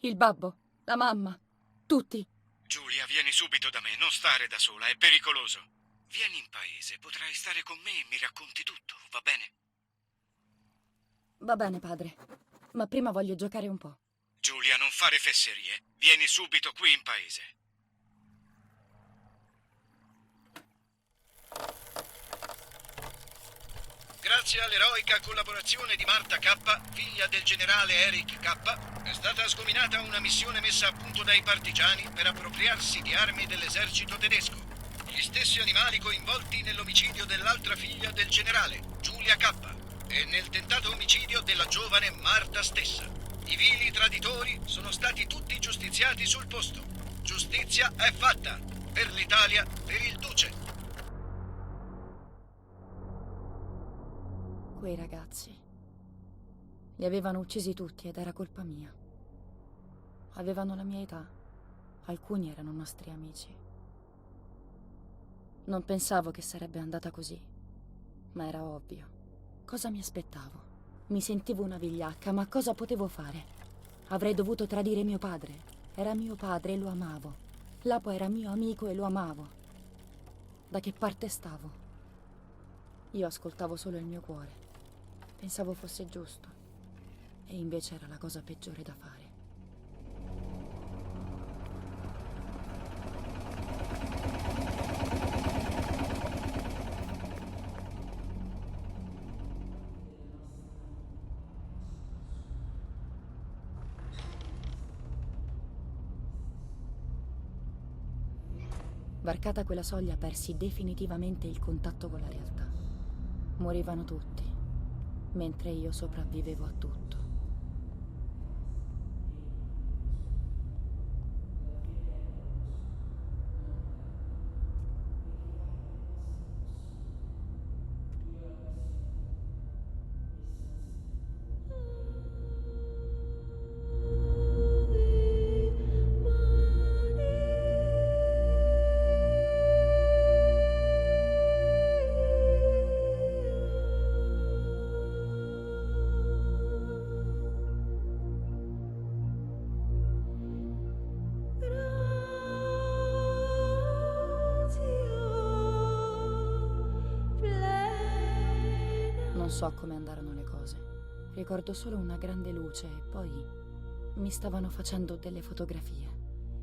Il babbo, la mamma, tutti. Giulia, vieni subito da me, non stare da sola, è pericoloso. Vieni in paese, potrai stare con me e mi racconti tutto, va bene? Va bene, padre, ma prima voglio giocare un po'. Giulia, non fare fesserie. Vieni subito qui in paese. Grazie all'eroica collaborazione di Marta K, figlia del generale Eric K, è stata sgominata una missione messa a punto dai partigiani per appropriarsi di armi dell'esercito tedesco. Gli stessi animali coinvolti nell'omicidio dell'altra figlia del generale, Giulia K, e nel tentato omicidio della giovane Marta stessa. I vili traditori sono stati tutti giustiziati sul posto. Giustizia è fatta. Per l'Italia, per il Duce. Quei ragazzi. Li avevano uccisi tutti ed era colpa mia. Avevano la mia età. Alcuni erano nostri amici. Non pensavo che sarebbe andata così, ma era ovvio. Cosa mi aspettavo? Mi sentivo una vigliacca, ma cosa potevo fare? Avrei dovuto tradire mio padre. Era mio padre e lo amavo. Lapo era mio amico e lo amavo. Da che parte stavo? Io ascoltavo solo il mio cuore. Pensavo fosse giusto. E invece era la cosa peggiore da fare. Varcata quella soglia persi definitivamente il contatto con la realtà. Morivano tutti, mentre io sopravvivevo a tutto. Non so come andarono le cose. Ricordo solo una grande luce e poi mi stavano facendo delle fotografie.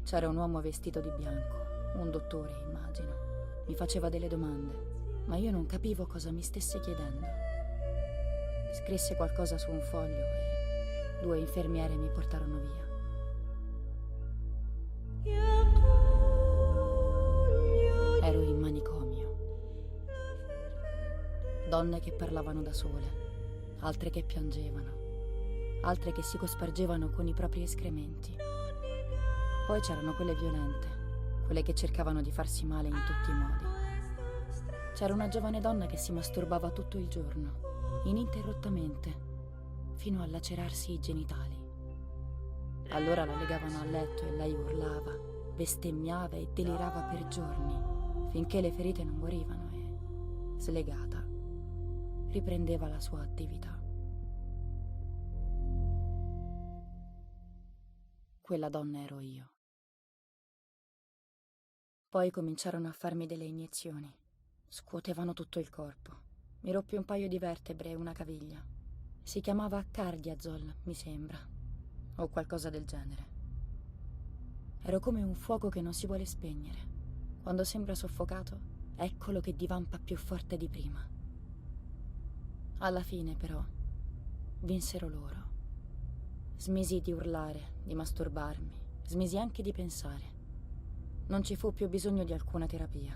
C'era un uomo vestito di bianco, un dottore, immagino. Mi faceva delle domande, ma io non capivo cosa mi stesse chiedendo. Scrisse qualcosa su un foglio e 2 infermiere mi portarono via. donne che parlavano da sole, altre che piangevano, altre che si cospargevano con i propri escrementi. Poi c'erano quelle violente, quelle che cercavano di farsi male in tutti i modi. C'era una giovane donna che si masturbava tutto il giorno, ininterrottamente, fino a lacerarsi i genitali. Allora la legavano a letto e lei urlava, bestemmiava e delirava per giorni, finché le ferite non guarivano e, slegata, riprendeva la sua attività. Quella donna ero io. Poi cominciarono a farmi delle iniezioni. Scuotevano tutto il corpo. Mi roppi un paio di vertebre e una caviglia. Si chiamava Cardiazol, mi sembra, o qualcosa del genere. Ero come un fuoco che non si vuole spegnere. Quando sembra soffocato, eccolo che divampa più forte di prima. Alla fine, però, vinsero loro. Smisi di urlare, di masturbarmi, smisi anche di pensare. Non ci fu più bisogno di alcuna terapia.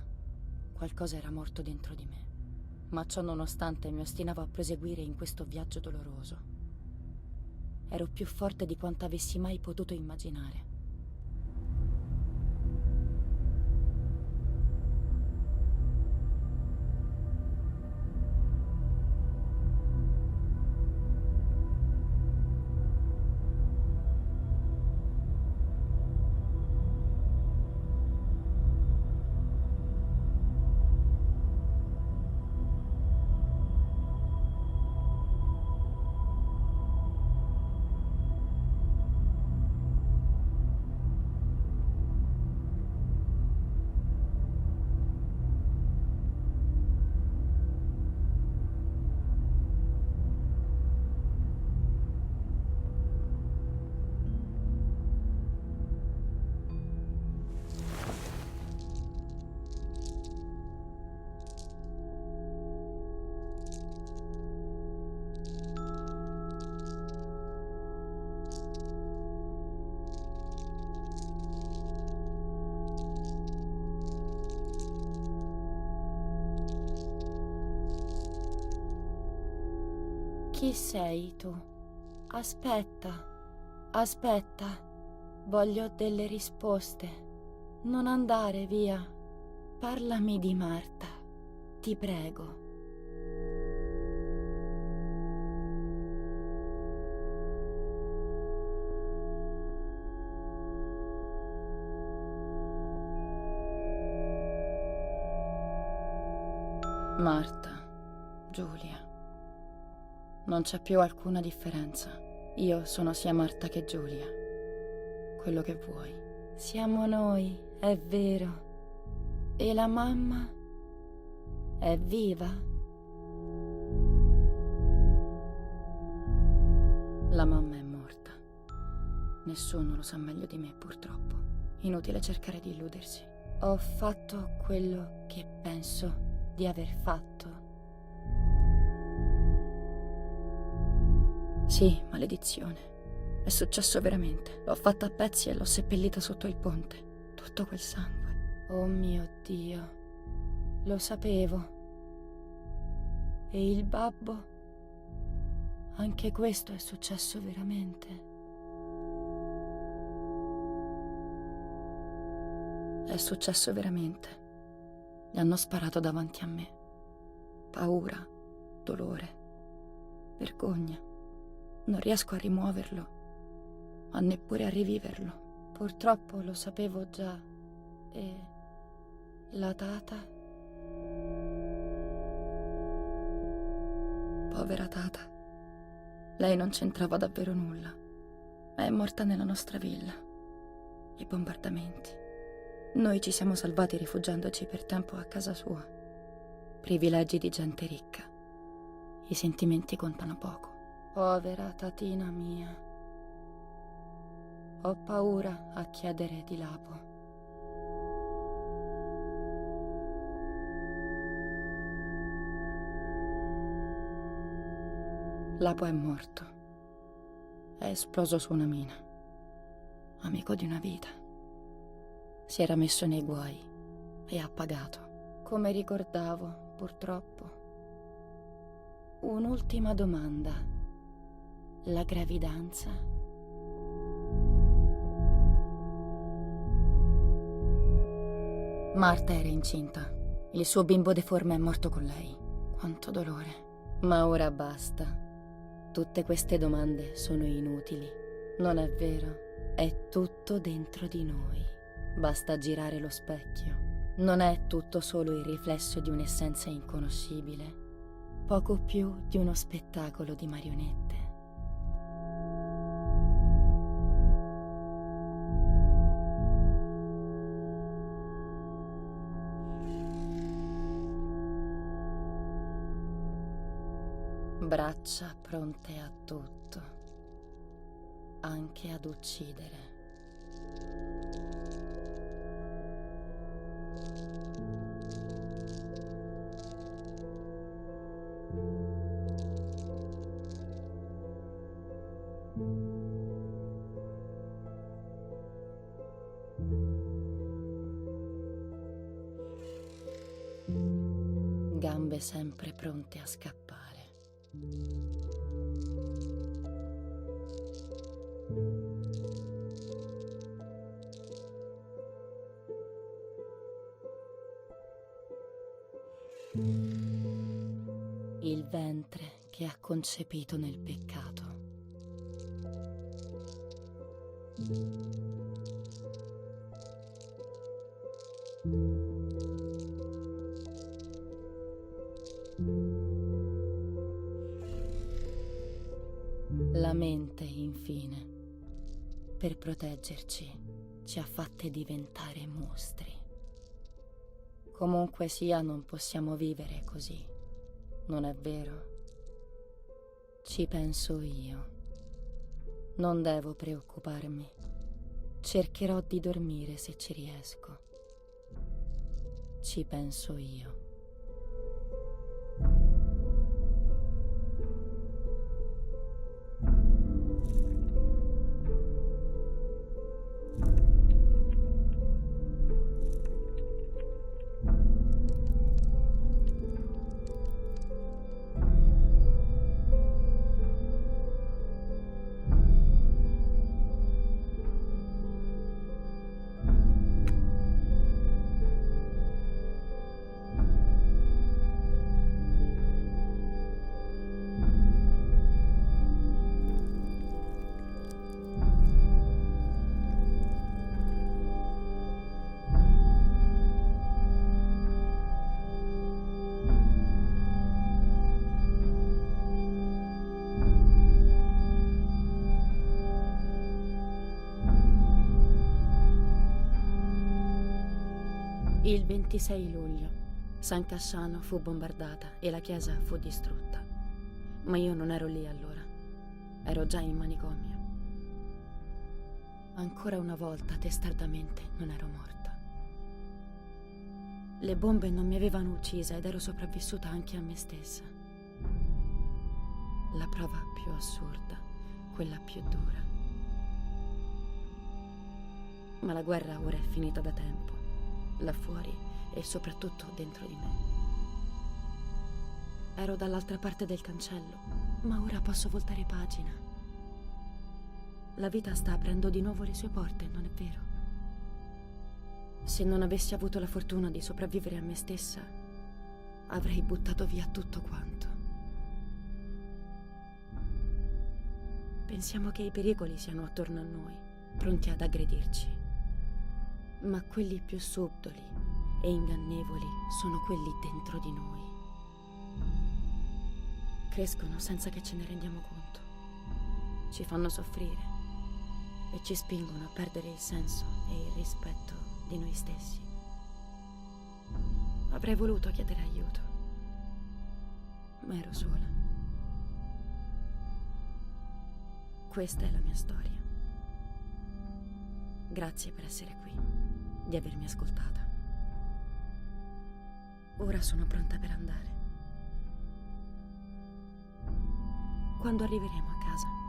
Qualcosa era morto dentro di me. Ma ciò nonostante mi ostinavo a proseguire in questo viaggio doloroso. Ero più forte di quanto avessi mai potuto immaginare. Chi sei tu? Aspetta, aspetta. Voglio delle risposte. Non andare via. Parlami di Marta, ti prego. Marta, Giulia. Non c'è più alcuna differenza. Io sono sia Marta che Giulia. Quello che vuoi. Siamo noi, è vero. E la mamma? È viva? La mamma è morta. Nessuno lo sa meglio di me, purtroppo. Inutile cercare di illudersi. Ho fatto quello che penso di aver fatto. Sì, maledizione. È successo veramente. L'ho fatta a pezzi e l'ho seppellita sotto il ponte. Tutto quel sangue. Oh mio Dio. Lo sapevo. E il babbo? Anche questo è successo veramente. È successo veramente. Gli hanno sparato davanti a me. Paura, dolore, vergogna. Non riesco a rimuoverlo, ma neppure a riviverlo. Purtroppo lo sapevo già. E la Tata? Povera Tata. Lei non c'entrava davvero nulla. È morta nella nostra villa. I bombardamenti. Noi ci siamo salvati rifugiandoci per tempo a casa sua. Privilegi di gente ricca. I sentimenti contano poco. Povera tatina mia. Ho paura a chiedere di Lapo. Lapo è morto. È esploso su una mina. Amico di una vita. Si era messo nei guai e ha pagato. Come ricordavo, purtroppo. Un'ultima domanda. La gravidanza? Marta era incinta. Il suo bimbo deforme è morto con lei. Quanto dolore. Ma ora basta. Tutte queste domande sono inutili. Non è vero? È tutto dentro di noi. Basta girare lo specchio. Non è tutto solo il riflesso di un'essenza inconoscibile. Poco più di uno spettacolo di marionette. Braccia pronte a tutto, anche ad uccidere. Gambe sempre pronte a scappare. Il ventre che ha concepito nel peccato. La mente, infine, per proteggerci, ci ha fatte diventare mostri. Comunque sia, non possiamo vivere così, non è vero? Ci penso io. Non devo preoccuparmi. Cercherò di dormire se ci riesco. Ci penso io. Il 26 luglio, San Casciano fu bombardata e la chiesa fu distrutta. Ma io non ero lì allora. Ero già in manicomio. Ancora una volta, testardamente, non ero morta. Le bombe non mi avevano uccisa ed ero sopravvissuta anche a me stessa. La prova più assurda, quella più dura. Ma la guerra ora è finita da tempo. Là fuori e soprattutto dentro di me. Ero dall'altra parte del cancello, ma ora posso voltare pagina. La vita sta aprendo di nuovo le sue porte, non è vero? Se non avessi avuto la fortuna di sopravvivere a me stessa, avrei buttato via tutto quanto. Pensiamo che i pericoli siano attorno a noi, pronti ad aggredirci. Ma quelli più subdoli e ingannevoli sono quelli dentro di noi. Crescono senza che ce ne rendiamo conto. Ci fanno soffrire e ci spingono a perdere il senso e il rispetto di noi stessi. Avrei voluto chiedere aiuto, ma ero sola. Questa è la mia storia. Grazie per essere qui, di avermi ascoltata. Ora sono pronta per andare. Quando arriveremo a casa?